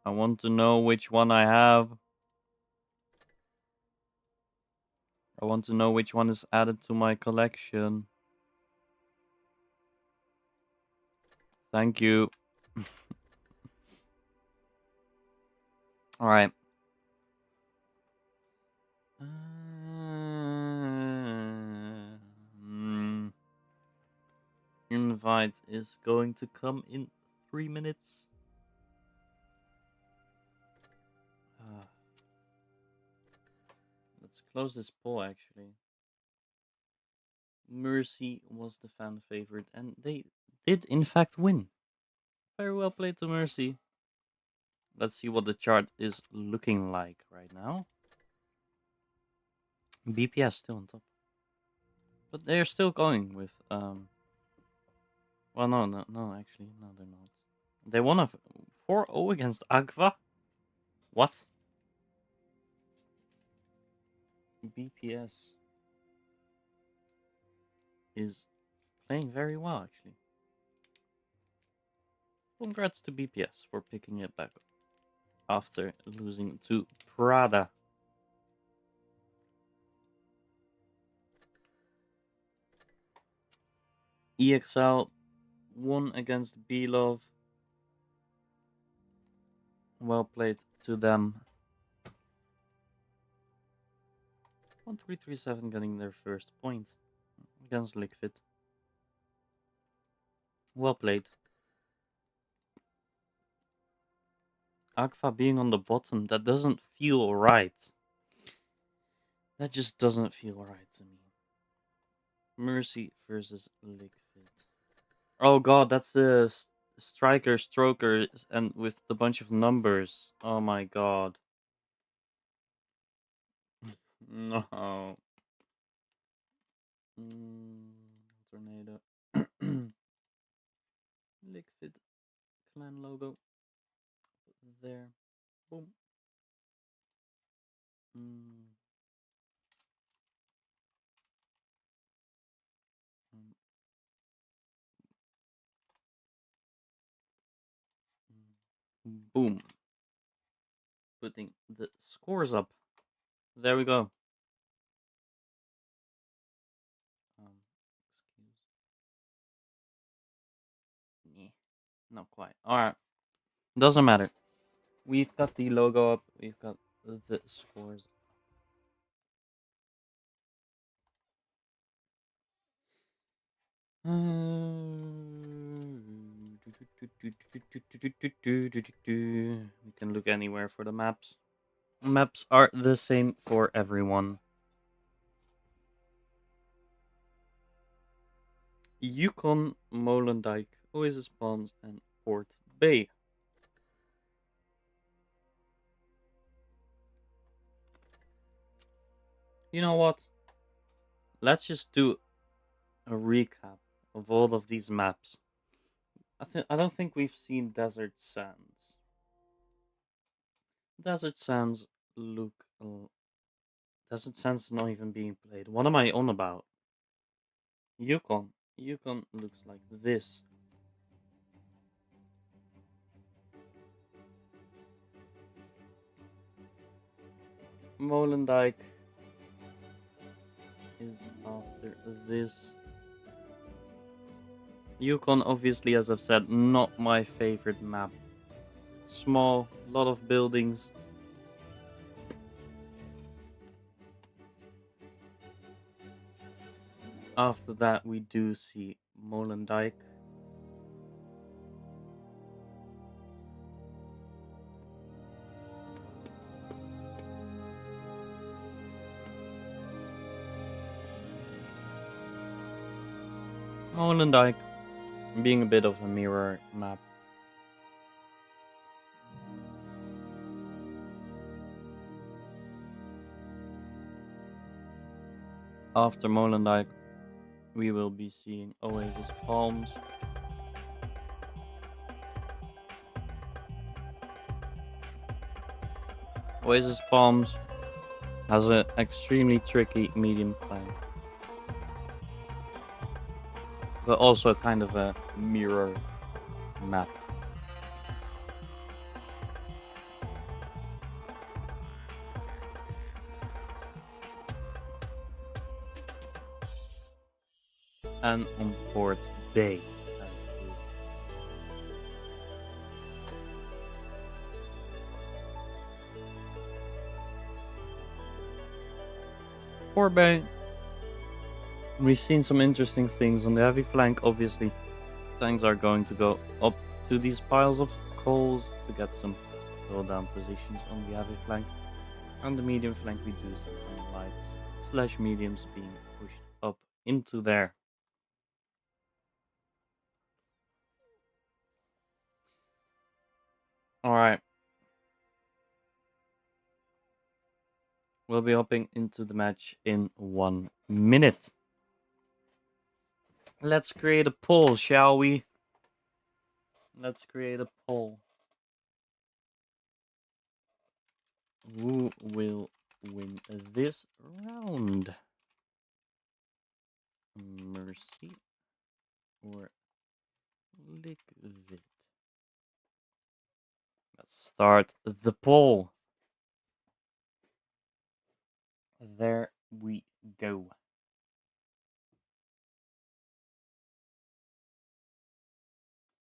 I want to know which one I have. I want to know which one is added to my collection. Thank you. Alright. Invite is going to come in 3 minutes. close this poll actually. Mercy was the fan favorite, and they did in fact win. Very well played to Mercy. Let's see what the chart is looking like right now. BPS still on top. But they're still going with well no actually no they're not. They won a 4-0 against Agva. What? BPS is playing very well actually. Congrats to BPS for picking it back up after losing to Prada. EXL won against B-Love. Well played to them. 1337 getting their first point against Liquid. Well played. Agfa being on the bottom, that doesn't feel right. That just doesn't feel right to me. Mercy versus Liquid. Oh god, that's the striker stroker and with the bunch of numbers. Oh my god. No. Tornado. Liquid clan logo. There. Boom. Boom. Putting the scores up. There we go. Excuse. Yeah, not quite. Alright. Doesn't matter. We've got the logo up. We've got the scores. We can look anywhere for the maps. Maps are the same for everyone. Yukon, Molendijk, Oasis Palms, and Port Bay. You know what? Let's just do a recap of all of these maps. I don't think we've seen Desert Sands. Desert Sands look. Desert Sands is not even being played. What am I on about? Yukon. Yukon looks like this. Molendijk is after this. Yukon, obviously, as I've said, not my favorite map. Small, lot of buildings. After that, we do see Molendijk. Molendijk being a bit of a mirror map. After Molendijk, we will be seeing Oasis Palms. Oasis Palms has an extremely tricky medium flank, but also kind of a mirror map. And on Port Bay. Port Bay. We've seen some interesting things on the heavy flank. Obviously, tanks are going to go up to these piles of coals to get some slow down positions on the heavy flank. On the medium flank, we do see some lights / mediums being pushed up into there. Alright. We'll be hopping into the match in 1 minute. Let's create a poll, shall we? Let's create a poll. Who will win this round? Mercy or Liquid? Let's start the poll. There we go.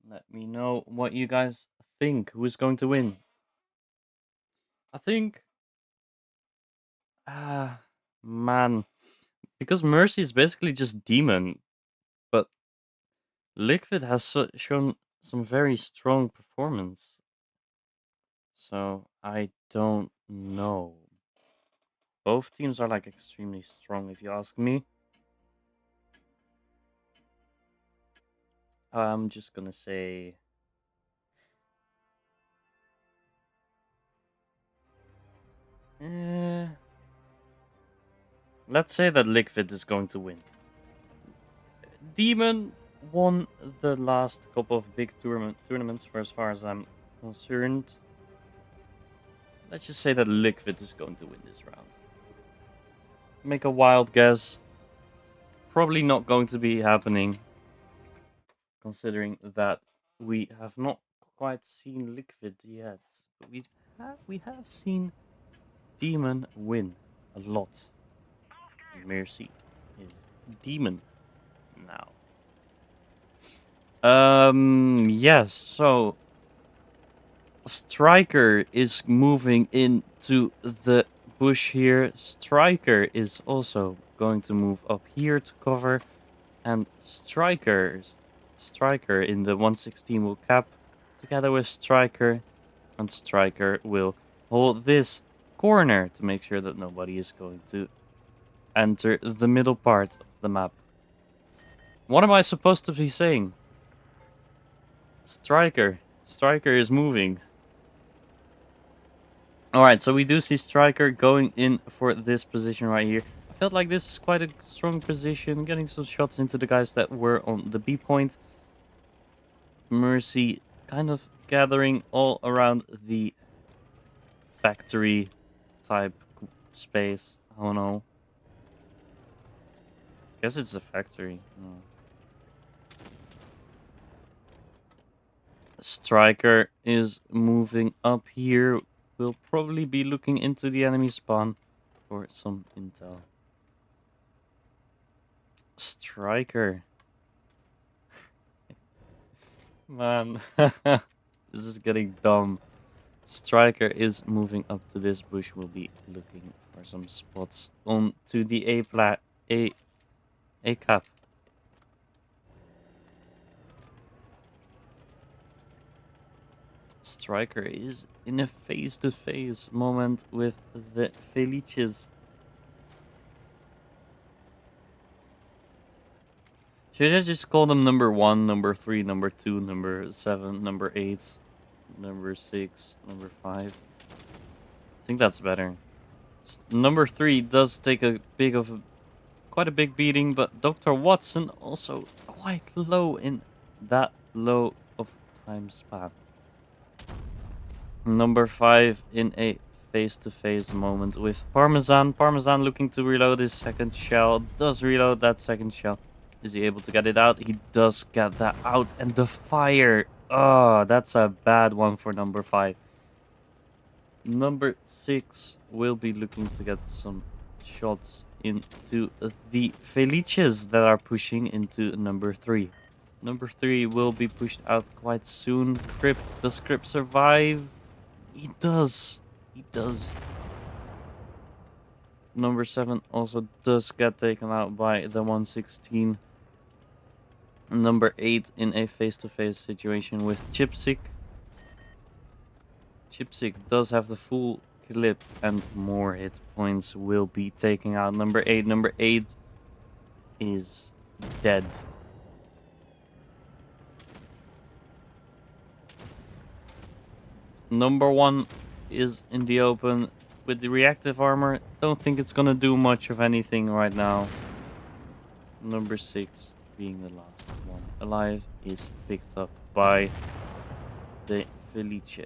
Let me know what you guys think. Who is going to win? I think... man. Because Mercy is basically just Demon. But Liquid has shown some very strong performance. So, I don't know. Both teams are like extremely strong if you ask me. I'm just gonna say... let's say that Liquid is going to win. Demon won the last couple of big tournaments for as far as I'm concerned. Let's just say that Liquid is going to win this round. Make a wild guess. Probably not going to be happening, considering that we have not quite seen Liquid yet. But we have seen Demon win a lot. Mercy is Demon now. Yes, so Striker is moving into the bush here. Striker is also going to move up here to cover, and Striker in the 116 will cap together with Striker, and Striker will hold this corner to make sure that nobody is going to enter the middle part of the map. What am I supposed to be saying? Striker is moving. Alright, so we do see Striker going in for this position right here. I felt like this is quite a strong position, getting some shots into the guys that were on the B point. Mercy kind of gathering all around the factory type space. I don't know. Guess it's a factory. Oh. Striker is moving up here. We'll probably be looking into the enemy spawn for some intel. Striker. Man, this is getting dumb. Striker is moving up to this bush. We'll be looking for some spots onto the A cap. Striker is in a face-to-face moment with the Felices. Should I just call them number 1, number 3, number 2, number 7, number 8, number 6, number 5? I think that's better. Number 3 does take quite a big beating, but Dr. Watson also quite low in that low of time span. Number 5 in a face-to-face moment with Parmesan. Parmesan looking to reload his second shell. Does reload that second shell. Is he able to get it out? He does get that out. And the fire. Oh, that's a bad one for number 5. Number 6 will be looking to get some shots into the Felices that are pushing into number 3. Number 3 will be pushed out quite soon. Does Crip survive? He does. He does. Number 7 also does get taken out by the 116. Number 8 in a face-to-face situation with Chipsick. Chipsick does have the full clip and more hit points will be taking out number 8. Number 8 is dead. Number 1 is in the open with the reactive armor. Don't think it's gonna do much of anything right now. Number 6, being the last one alive, is picked up by the Felice.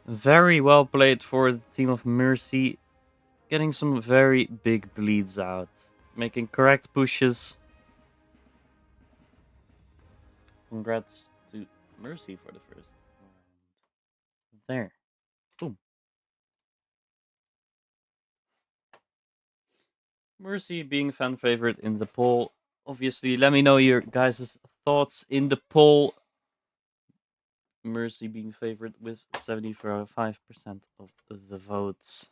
Very well played for the team of Mercy, getting some very big bleeds out, making correct pushes. Congrats to Mercy for the first round. There. Boom. Mercy being fan favorite in the poll. Obviously, let me know your guys' thoughts in the poll. Mercy being favorite with 75% of the votes.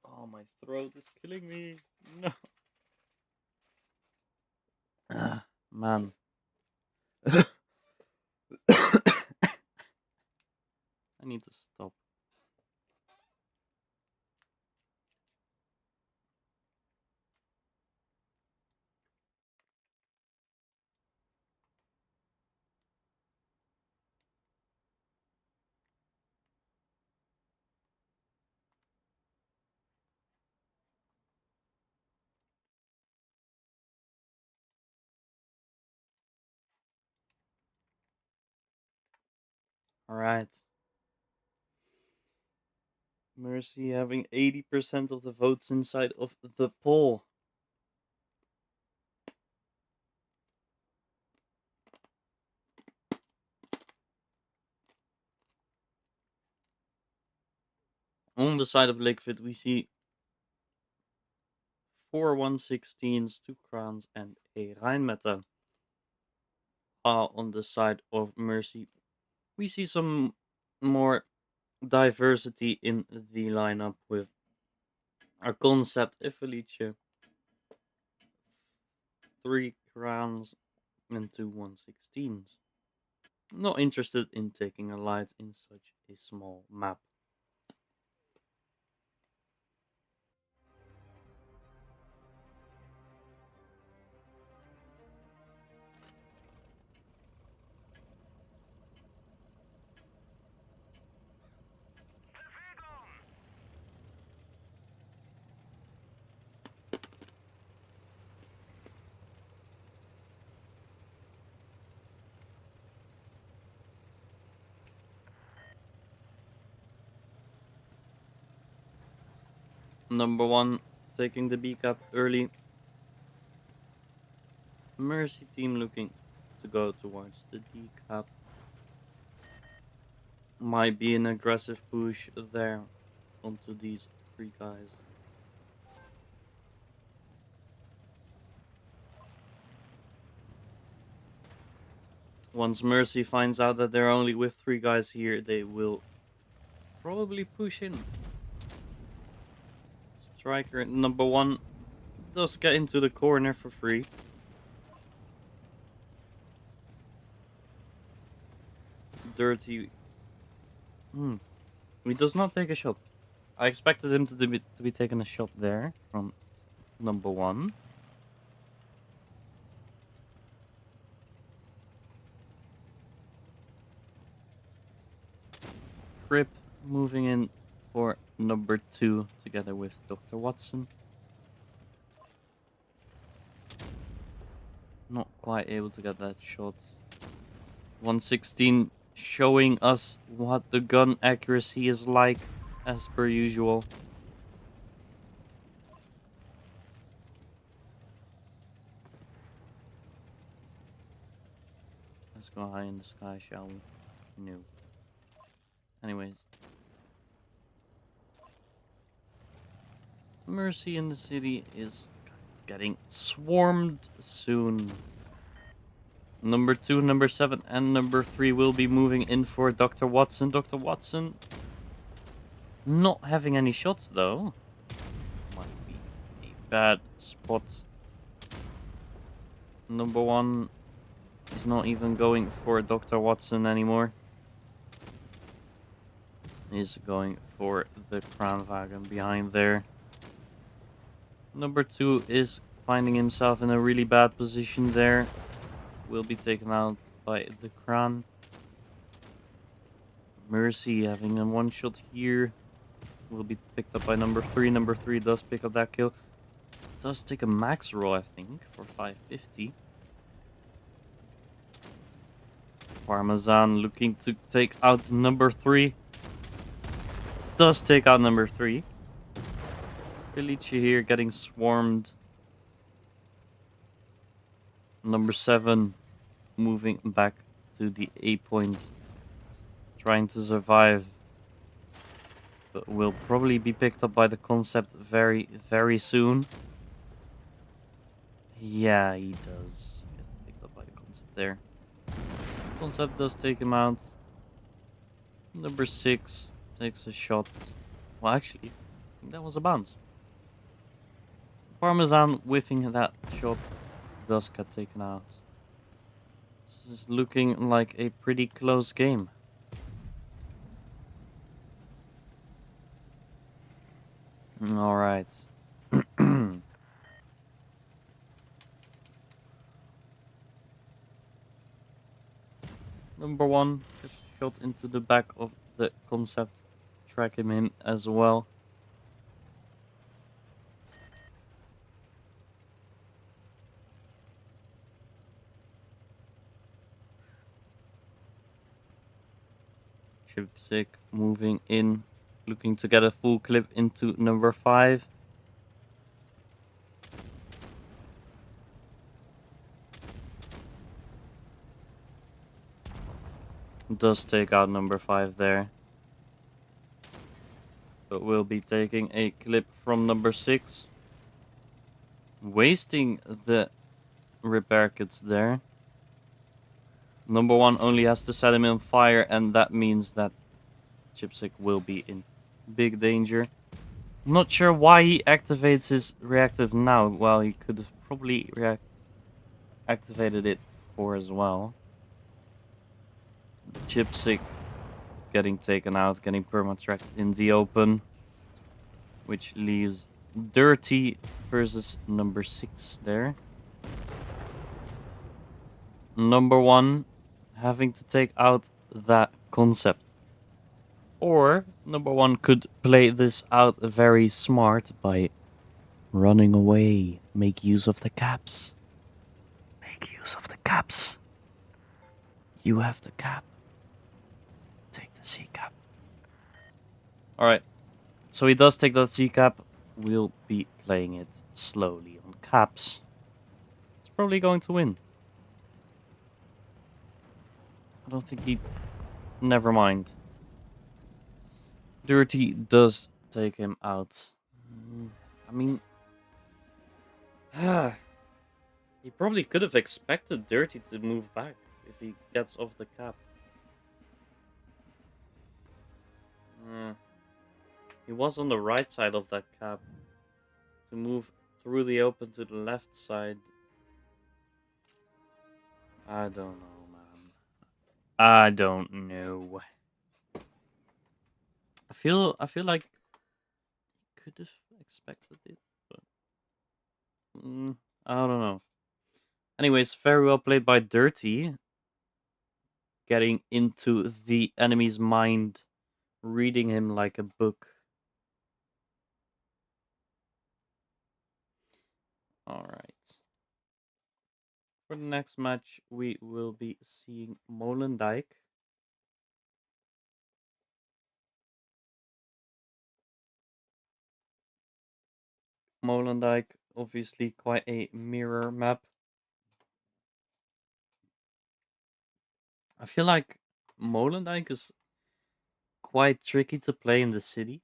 Oh, my throat is killing me. No. Man. I need to stop. Alright. Mercy having 80% of the votes inside of the poll. On the side of Liquid, we see 4 116s, 2 crowns, and a Rheinmetal. On the side of Mercy, we see some more diversity in the lineup with a concept, a Felice, 3 crowns, and 2 116s. Not interested in taking a light in such a small map. Number 1 taking the B cap early. Mercy team looking to go towards the D cap. Might be an aggressive push there onto these 3 guys. Once Mercy finds out that they're only with 3 guys here, they will probably push in. Striker number 1 does get into the corner for free. Dirty. He does not take a shot. I expected him to be taking a shot there from number 1. Crip moving in for number 2 together with Dr. Watson. Not quite able to get that shot. 116 showing us what the gun accuracy is like, as per usual. Let's go high in the sky, shall we? No. Anyways. Mercy in the city is getting swarmed soon. Number 2, number 7, and number 3 will be moving in for Dr. Watson. Dr. Watson not having any shots though. Might be a bad spot. Number 1 He's not even going for Dr. Watson anymore. He's going for the Kranwagen behind there. Number 2 is finding himself in a really bad position there. Will be taken out by the Kran. Mercy having a one shot here. Will be picked up by number 3. Number 3 does pick up that kill. Does take a max roll, I think, for 550. Parmesan looking to take out number 3. Does take out number 3. Felice here getting swarmed. Number 7 moving back to the A point. Trying to survive. But will probably be picked up by the concept very, very soon. Yeah, he does get picked up by the concept there. Concept does take him out. Number 6 takes a shot. Well, actually, I think that was a bounce. Parmesan whiffing that shot does get taken out. This is looking like a pretty close game. All right. Number 1 gets shot into the back of the concept. Track him in as well. Chipsick moving in, looking to get a full clip into number 5. Does take out number 5 there. But will be taking a clip from number 6. Wasting the repair kits there. Number 1 only has to set him on fire, and that means that Chipsick will be in big danger. I'm not sure why he activates his reactive now. Well, he could have probably activated it before as well. Chipsick getting taken out, getting perma-tracked in the open. Which leaves Dirty versus number 6 there. Number 1 having to take out that concept. Or number 1 could play this out very smart by running away. Make use of the caps. Make use of the caps. You have the cap. Take the C cap. Alright. So he does take that C cap. We'll be playing it slowly on caps. It's probably going to win. I don't think he... Never mind. Dirty does take him out. I mean... he probably could have expected Dirty to move back if he gets off the cap. He was on the right side of that cap. To move through the open to the left side. I don't know, man. I don't know. I feel like could have expected it, but I don't know. Anyways, very well played by Dirty. Getting into the enemy's mind, reading him like a book. Alright. For the next match, we will be seeing Molendijk. Molendijk, obviously quite a mirror map. I feel like Molendijk is quite tricky to play in the city.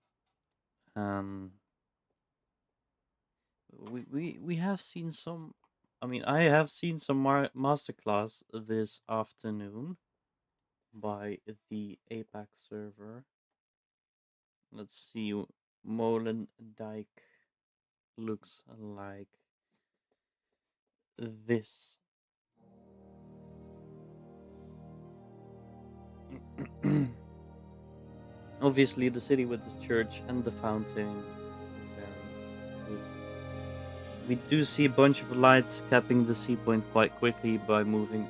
We have seen some. I mean, I have seen some masterclass this afternoon by the Apex server. Let's see. Molendijk looks like this. Obviously, the city with the church and the fountain. Very good. We do see a bunch of lights capping the sea point quite quickly by moving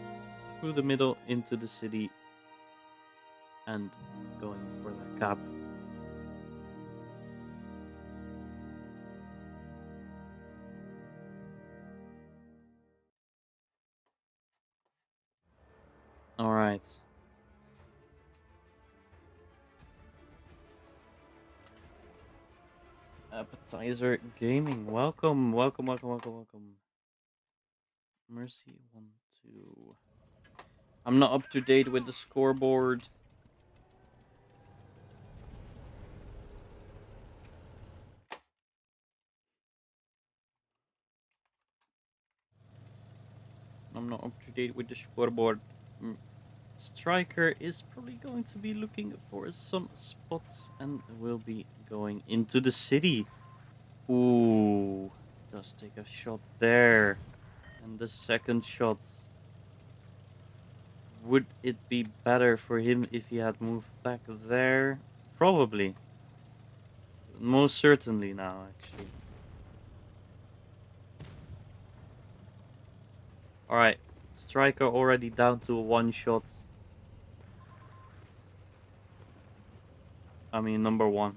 through the middle into the city and going for that cap. All right. Appetizer Gaming. Welcome, welcome, welcome, welcome, welcome. Mercy 1, 2. I'm not up to date with the scoreboard. I'm not up to date with the scoreboard. Striker is probably going to be looking for some spots and will be going into the city. Ooh, does take a shot there. And the second shot. Would it be better for him if he had moved back there? Probably. Most certainly now, actually. Alright, Striker already down to a one shot. I mean, number one.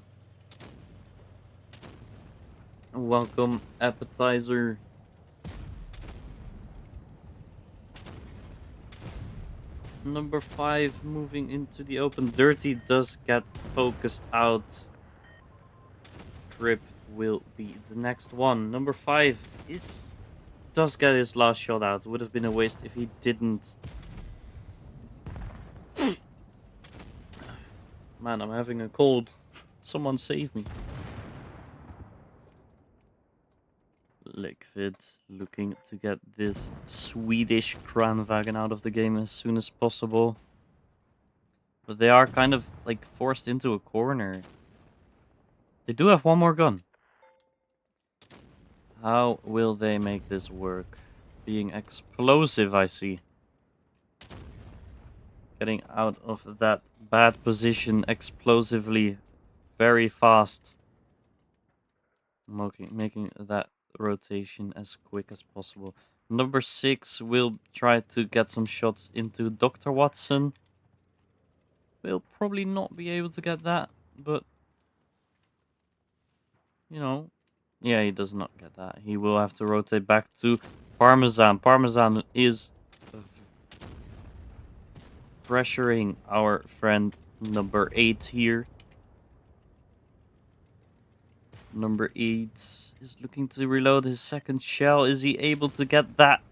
Welcome, Appetizer. Number 5 moving into the open. Dirty does get focused out. Grip will be the next one. Number 5 does get his last shot out. Would have been a waste if he didn't. Man, I'm having a cold. Someone save me. Liquid looking to get this Swedish Kranvagen out of the game as soon as possible. But they are kind of like forced into a corner. They do have one more gun. How will they make this work? Being explosive, I see. Getting out of that bad position explosively very fast. Making that rotation as quick as possible. Number 6 will try to get some shots into Dr. Watson. Will probably not be able to get that, but you know, yeah, he does not get that. He will have to rotate back to Parmesan. Parmesan is pressuring our friend number 8 here. Number 8 is looking to reload his second shell. Is he able to get that?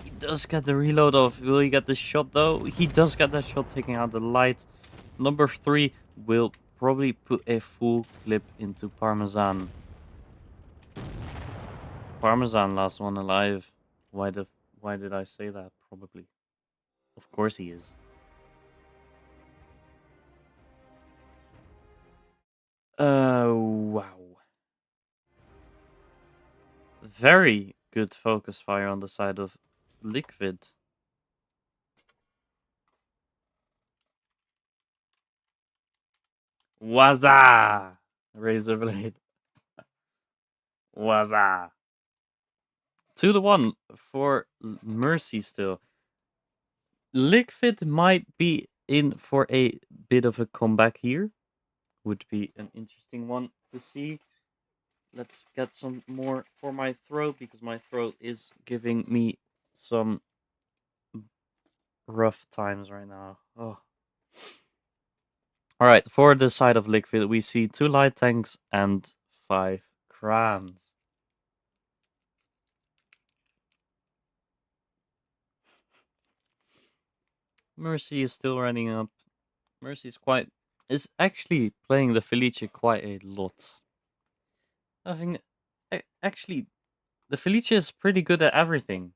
He does get the reload off. Will he get the shot though? He does get that shot, taking out the light. Number 3 will probably put a full clip into Parmesan. Parmesan, last one alive. Why did I say that? Probably. Of course he is. Wow. Very good focus fire on the side of Liquid. Waza! Razor blade. Waza! 2-1 for Mercy still. Liquid might be in for a bit of a comeback here. Would be an interesting one to see. Let's get some more for my throat because my throat is giving me some rough times right now. Oh. All right, for the side of Liquid, we see 2 light tanks and 5 crans. Mercy is still running up. Mercy is actually playing the Felice quite a lot. I think actually the Felice is pretty good at everything.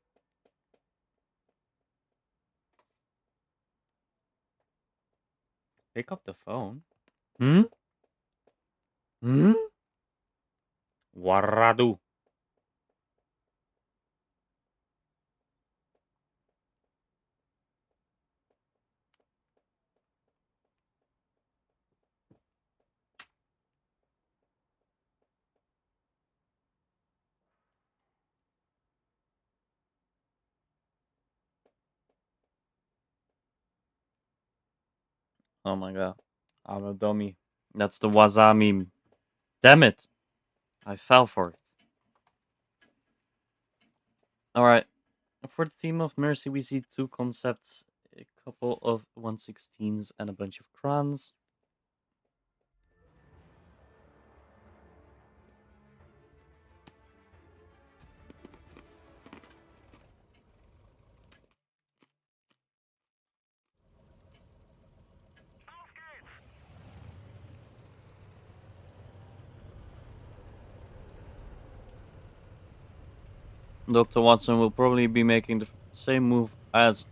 Pick up the phone. Hmm? Hmm? Waradu. Oh my god. I'm a dummy. That's the Wazami. Damn it. I fell for it. Alright. For the team of Mercy, we see two concepts, a couple of 116s, and a bunch of crans. Dr. Watson will probably be making the same move as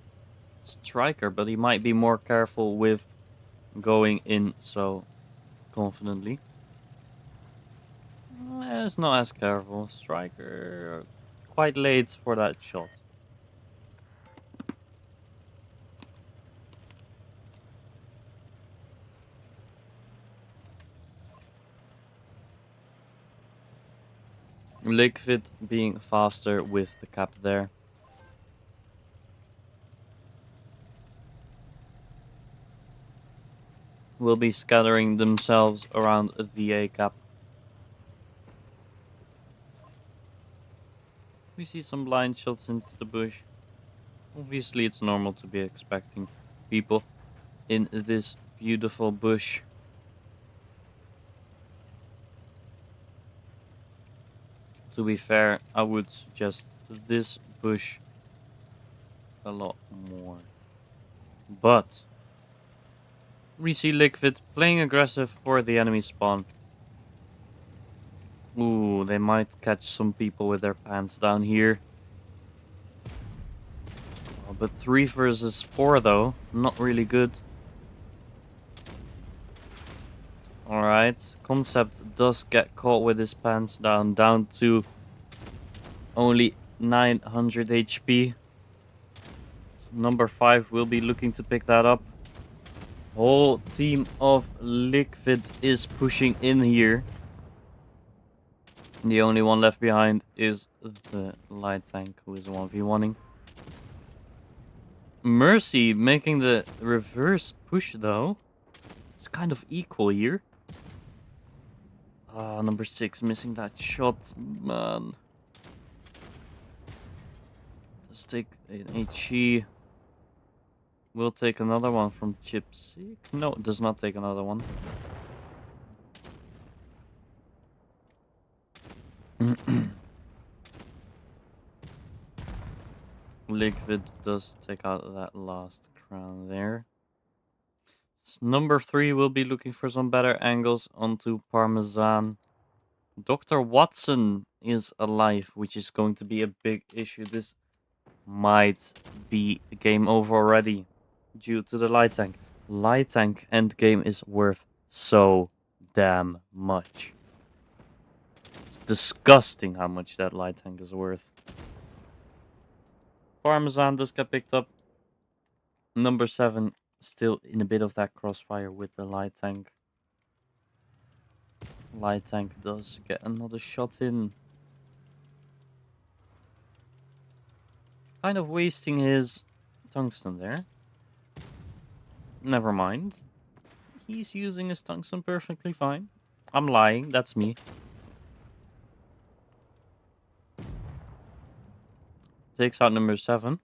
Striker, but he might be more careful with going in so confidently. It's not as careful. Striker quite late for that shot. Liquid being faster with the cap there. Will be scattering themselves around the A cap. We see some blind shots into the bush. Obviously, it's normal to be expecting people in this beautiful bush. To be fair, I would suggest this bush a lot more. But we see Liquid playing aggressive for the enemy spawn. Ooh, they might catch some people with their pants down here. Oh, but 3 versus 4 though, not really good. Alright, Concept does get caught with his pants down to only 900 HP. So number 5 will be looking to pick that up. Whole team of Liquid is pushing in here. The only one left behind is the light tank, who is 1v1ing. Mercy making the reverse push though. It's kind of equal here. Ah, number 6 missing that shot, man. Let's take an HE. We'll take another one from Chipsy. No, it does not take another one. Liquid does take out that last crown there. Number 3 will be looking for some better angles onto Parmesan. Dr. Watson is alive, which is going to be a big issue. This might be game over already due to the light tank. Light tank endgame is worth so damn much. It's disgusting how much that light tank is worth. Parmesan does get picked up. Number 7 still in a bit of that crossfire with the light tank. Light tank does get another shot in. Kind of wasting his tungsten there. Never mind. He's using his tungsten perfectly fine. I'm lying, that's me. Takes out number 7.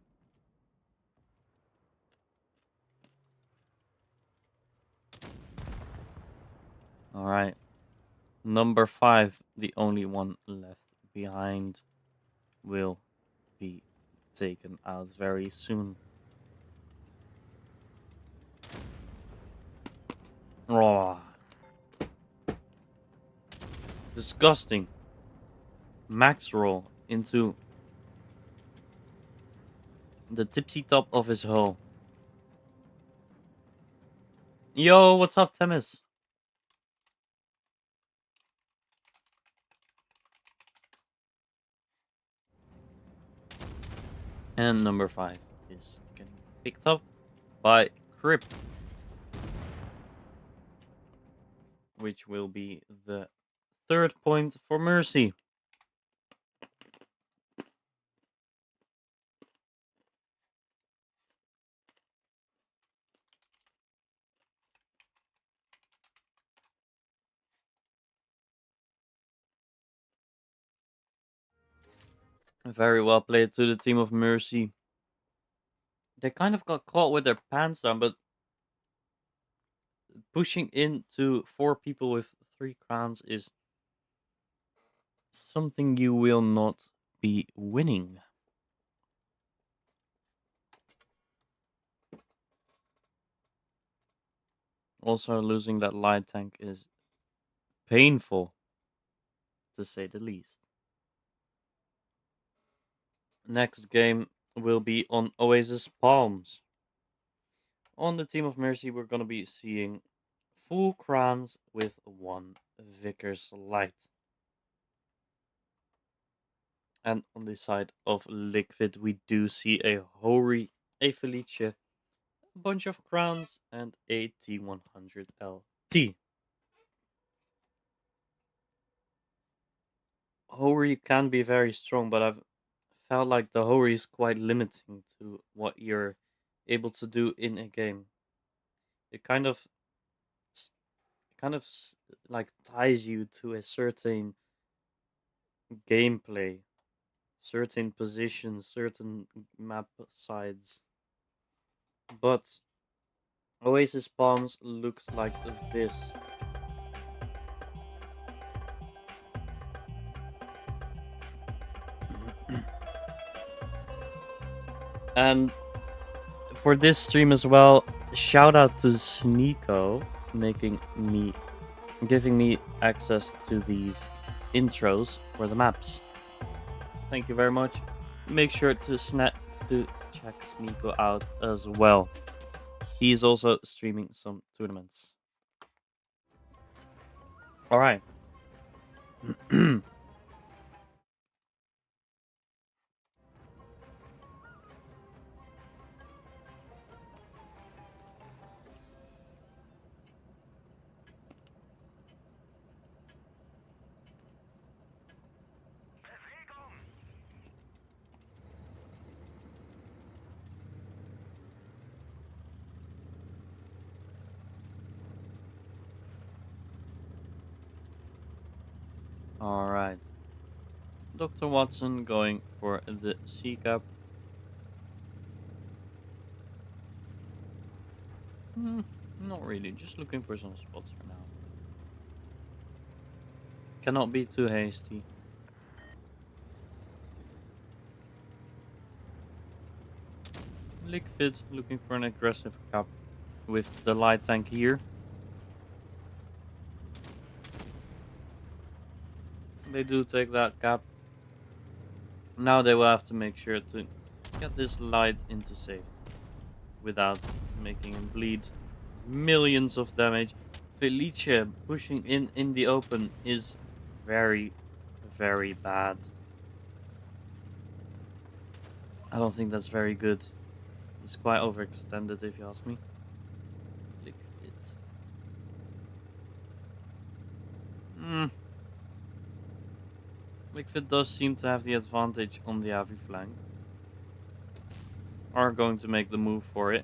Alright. Number 5, the only one left behind, will be taken out very soon. Oh. Disgusting. Max roll into the tipsy top of his hull. Yo, what's up, Temis? And number 5 is getting picked up by Crip, which will be the 3rd point for Mercy. Very well played to the team of Mercy. They kind of got caught with their pants down, but pushing into 4 people with 3 crowns is something you will not be winning. Also, losing that light tank is painful, to say the least. Next game will be on Oasis Palms. On the team of Mercy, we're going to be seeing full crowns with 1 Vickers Light. And on the side of Liquid, we do see a Hori, a Felice, a bunch of crowns, and a T100LT. Hori can be very strong, but I've felt like the Hori is quite limiting to what you're able to do in a game. It s- like ties you to a certain gameplay, certain positions, certain map sides. But Oasis Palms looks like this. And for this stream as well, shout out to Sneeko giving me access to these intros for the maps. Thank you very much. Make sure to check Sneeko out as well. He's also streaming some tournaments. All right. All right. Dr. Watson going for the C cup. Not really, just looking for some spots for now. Cannot be too hasty. Liquid looking for an aggressive cap with the light tank here. They do take that cap. Now they will have to make sure to get this light into safe without making him bleed millions of damage. Felice pushing in the open is very, very bad. I don't think that's very good. It's quite overextended if you ask me. Liquid. Liquid does seem to have the advantage on the Avi flank. Are going to make the move for it.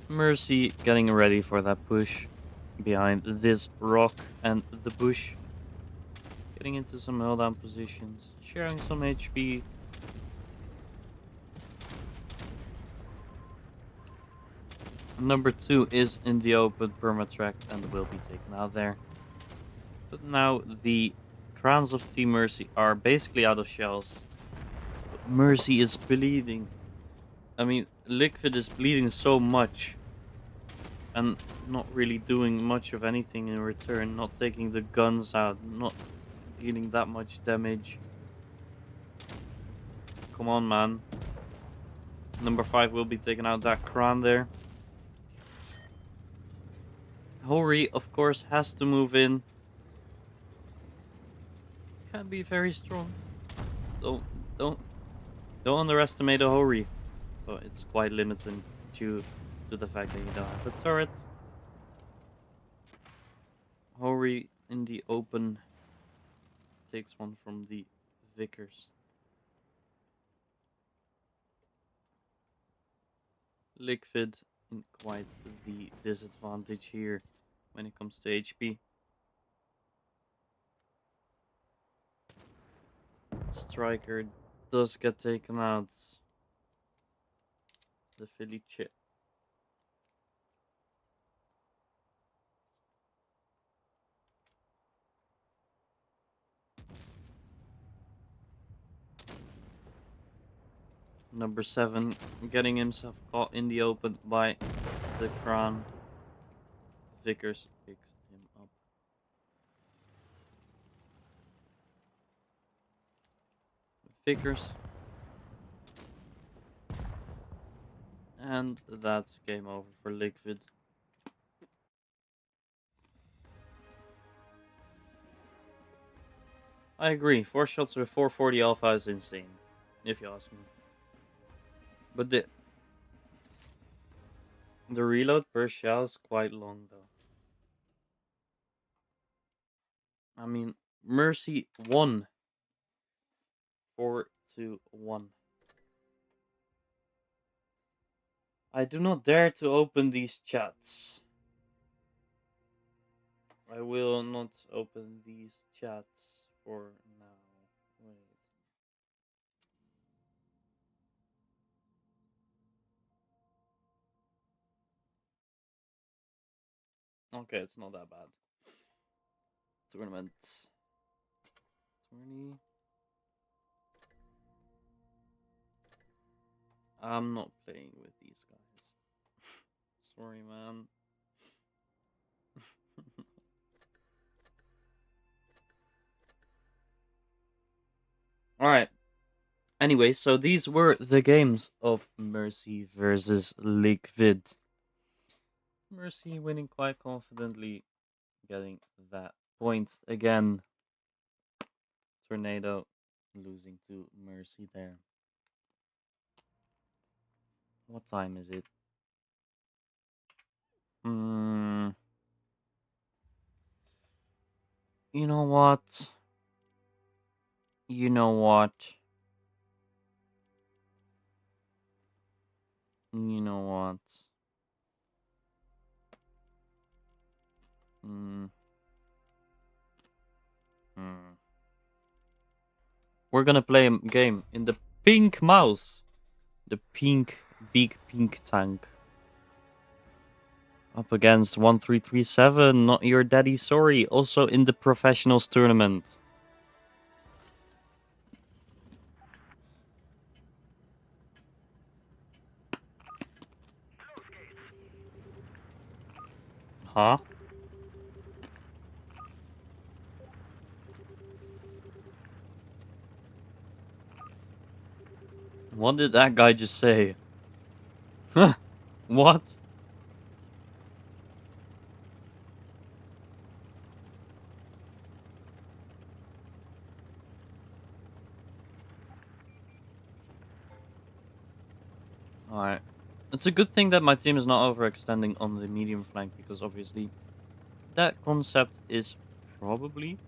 Mercy getting ready for that push behind this rock and the bush. Getting into some hold down positions, sharing some HP. Number 2 is in the open permatrack and will be taken out there. But now the crowns of Team Mercy are basically out of shells. But Mercy is bleeding. I mean, Liquid is bleeding so much and not really doing much of anything in return, not taking the guns out, not dealing that much damage. Come on, man. Number 5 will be taking out that crown there. Hori, of course, has to move in. Can be very strong. Don't don't don't underestimate a Hori. But it's quite limited due to the fact that you don't have a turret. Hori in the open takes one from the Vickers. Liquid in quite the disadvantage here when it comes to HP. striker does get taken out. The Philly chip. Number 7 getting himself caught in the open by the Crown. Vickers picks him up. Vickers. And that's game over for Liquid. I agree. 4 shots with 440 alpha is insane, if you ask me. But the reload per shell is quite long, though. I mean, Mercy won 4-1. I do not dare to open these chats. I will not open these chats for now. Wait. Okay, it's not that bad. Tournament 20. I'm not playing with these guys. Sorry, man. Alright. Anyway, so these were the games of Mercy versus Liquid. Mercy winning quite confidently, getting that point again. Tornado losing to Mercy there. What time is it? You know what? You know what? You know what? We're gonna play a game in the pink mouse. The pink, big pink tank. Up against 1337, not your daddy, sorry. Also in the professionals tournament. Huh? What did that guy just say? Huh? What? Alright. It's a good thing that my team is not overextending on the medium flank, because obviously that concept is probably,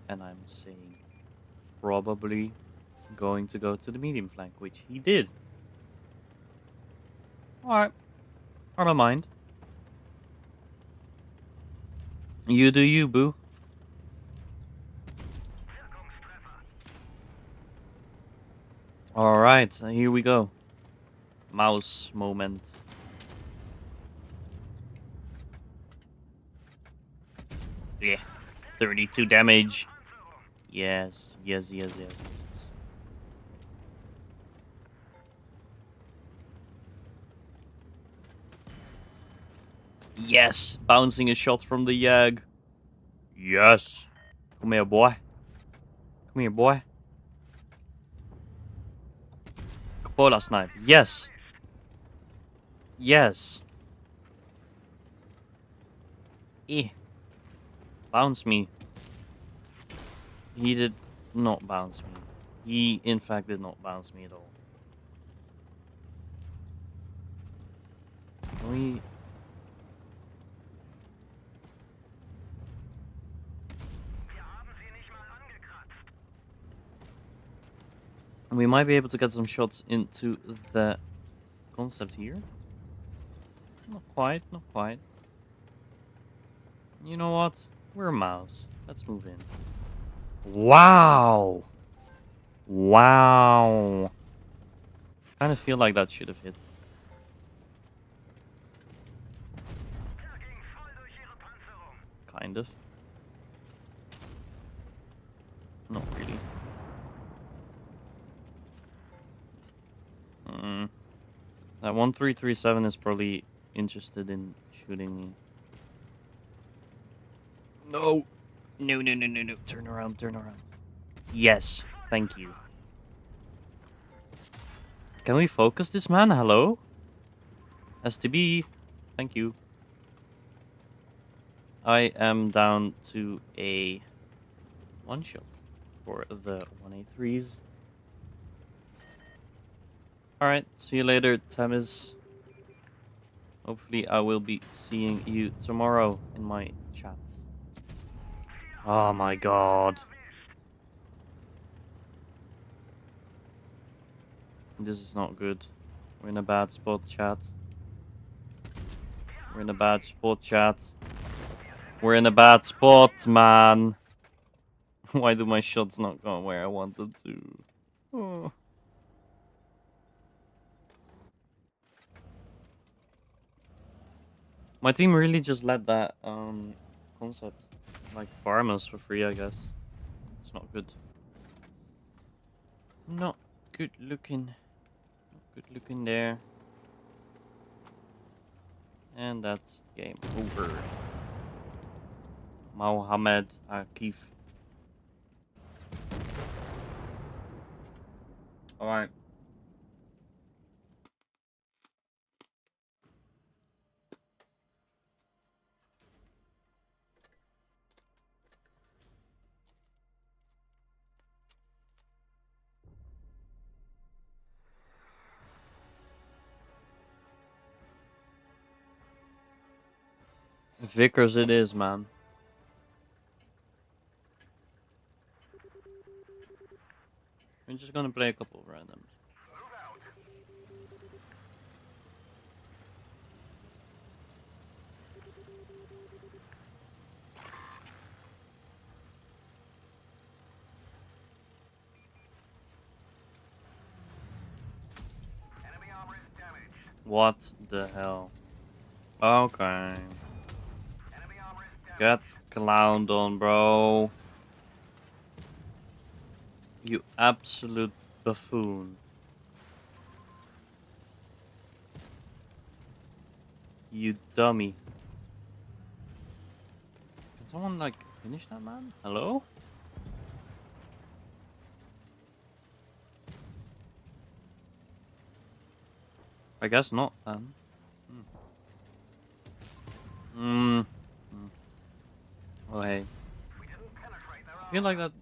and I'm saying probably, going to go to the medium flank, which he did. Alright. I don't mind. You do you, boo. Alright, here we go. Mouse moment. Yeah. 32 damage. Yes, yes, yes, yes. Yes, bouncing a shot from the Yag. Yes. Come here, boy. Come here, boy. Capola snipe. Yes. Yes. Eh. Bounce me. He did not bounce me. He, in fact, did not bounce me at all. We might be able to get some shots into the concept here. Not quite, not quite. You know what? We're a mouse. Let's move in. Wow! Wow. Kind of feel like that should have hit. Kind of. Not really. That 1337 is probably interested in shooting me. No. No, no, no, no, no. Turn around, turn around. Yes. Thank you. Can we focus this man? Hello? STB. Thank you. I am down to a one shot for the 1A3s. Alright, see you later, Temiz. Hopefully I will be seeing you tomorrow in my chat. Oh my god. This is not good. We're in a bad spot, chat. We're in a bad spot, chat. We're in a bad spot, man. Why do my shots not go where I wanted to? Oh. My team really just let that concept like farm us for free, I guess. It's not good. Not good looking. Not good looking there. And that's game over. Mohammed Akif. Alright. Vickers it is, man. We're just gonna play a couple of randoms. What the hell? Okay. Get clowned on, bro. You absolute buffoon. You dummy. Can someone, like, finish that man? Hello? I guess not, then. Oh, hey. I feel like that...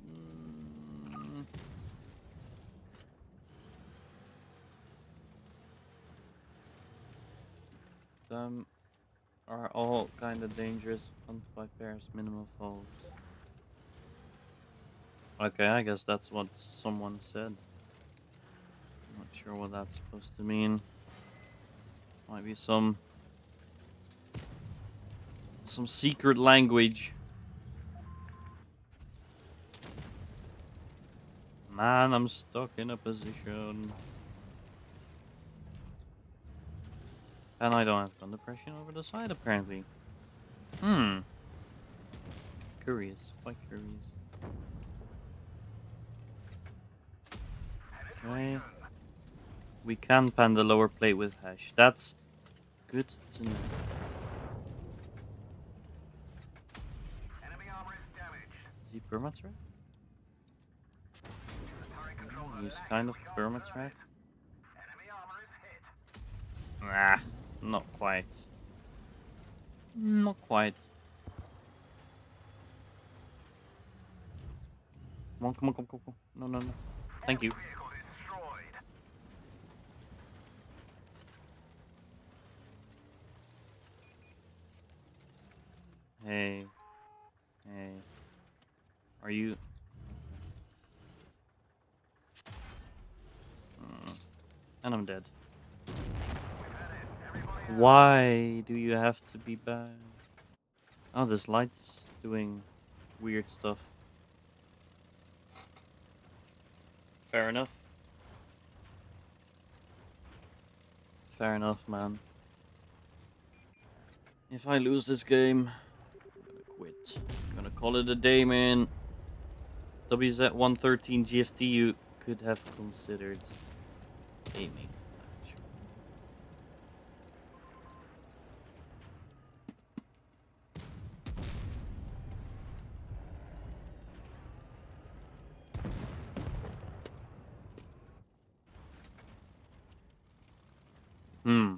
Them are all kind of dangerous. Hunt by pairs, minimal foes. Okay, I guess that's what someone said. Not sure what that's supposed to mean. Might be some secret language. Man, I'm stuck in a position. And I don't have thunder pressure over the side, apparently. Curious. Quite curious. Okay. We can pan the lower plate with hash. That's good to know. Is he perma-tracked? He's kind of perma-tracked. Nah, not quite. Not quite. Come on, come on, come on, come on. No, no, no. Thank you. Hey. Hey. Are you... And I'm dead. Why do you have to be bad? Oh, this light's doing weird stuff. Fair enough. Fair enough, man. If I lose this game, I'm gonna quit. I'm gonna call it a day, man. WZ113 GFT, you could have considered aiming. Hmm.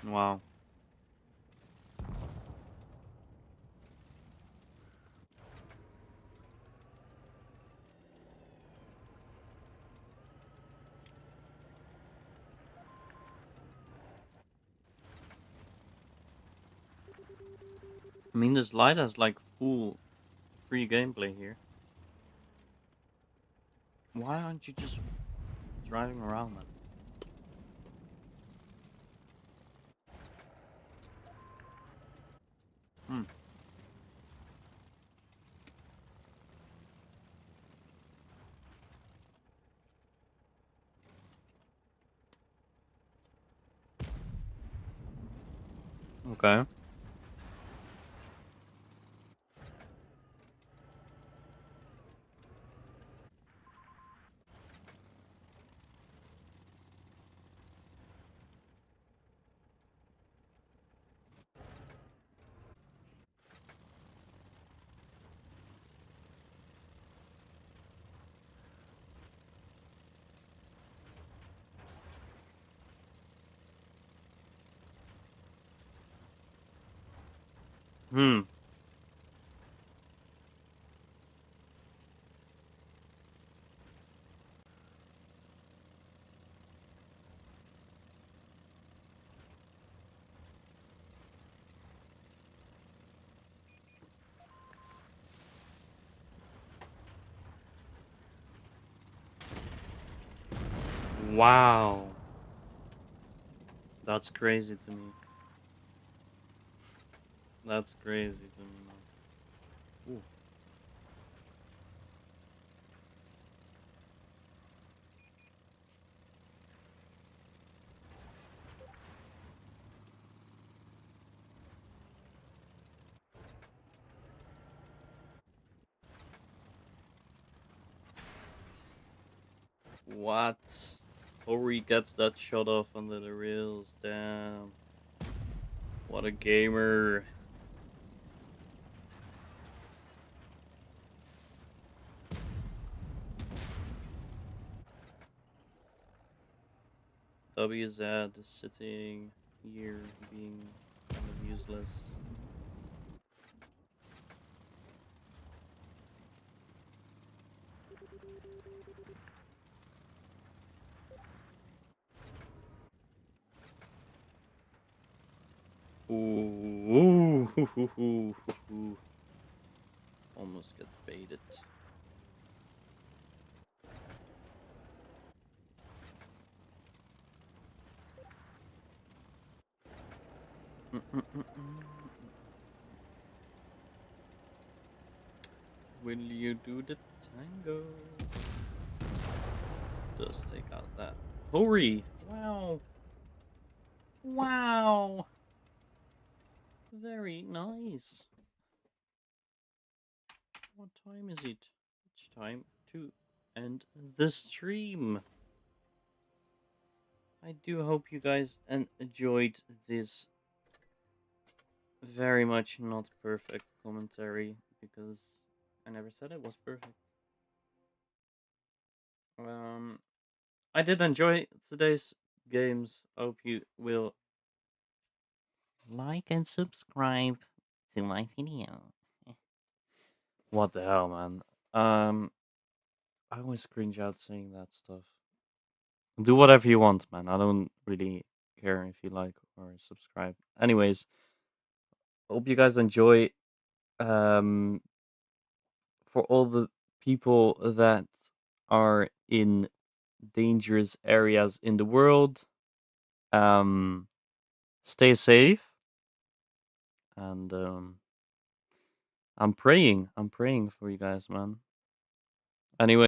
Wow. I mean, this light has like full free gameplay here. Why aren't you just driving around, man? Hmm. Okay. Hmm. Wow. That's crazy to me. That's crazy to me, man. Ooh. What? Ori gets that shot off under the rails. Damn. What a gamer. WZ is sitting here being kind of useless. Ooh, almost gets baited. Will you do the tango? Just take out that. Hurry! Wow! Wow! Very nice. What time is it? It's time to end the stream. I do hope you guys enjoyed this very much not perfect commentary because I never said it was perfect. I did enjoy today's games. Hope you will like and subscribe to my video. What the hell, man? I always cringe out saying that stuff. Do whatever you want, man. I don't really care if you like or subscribe. Anyways, hope you guys enjoy. Um, for all the people that are in dangerous areas in the world, stay safe, and I'm praying for you guys, man. Anyway.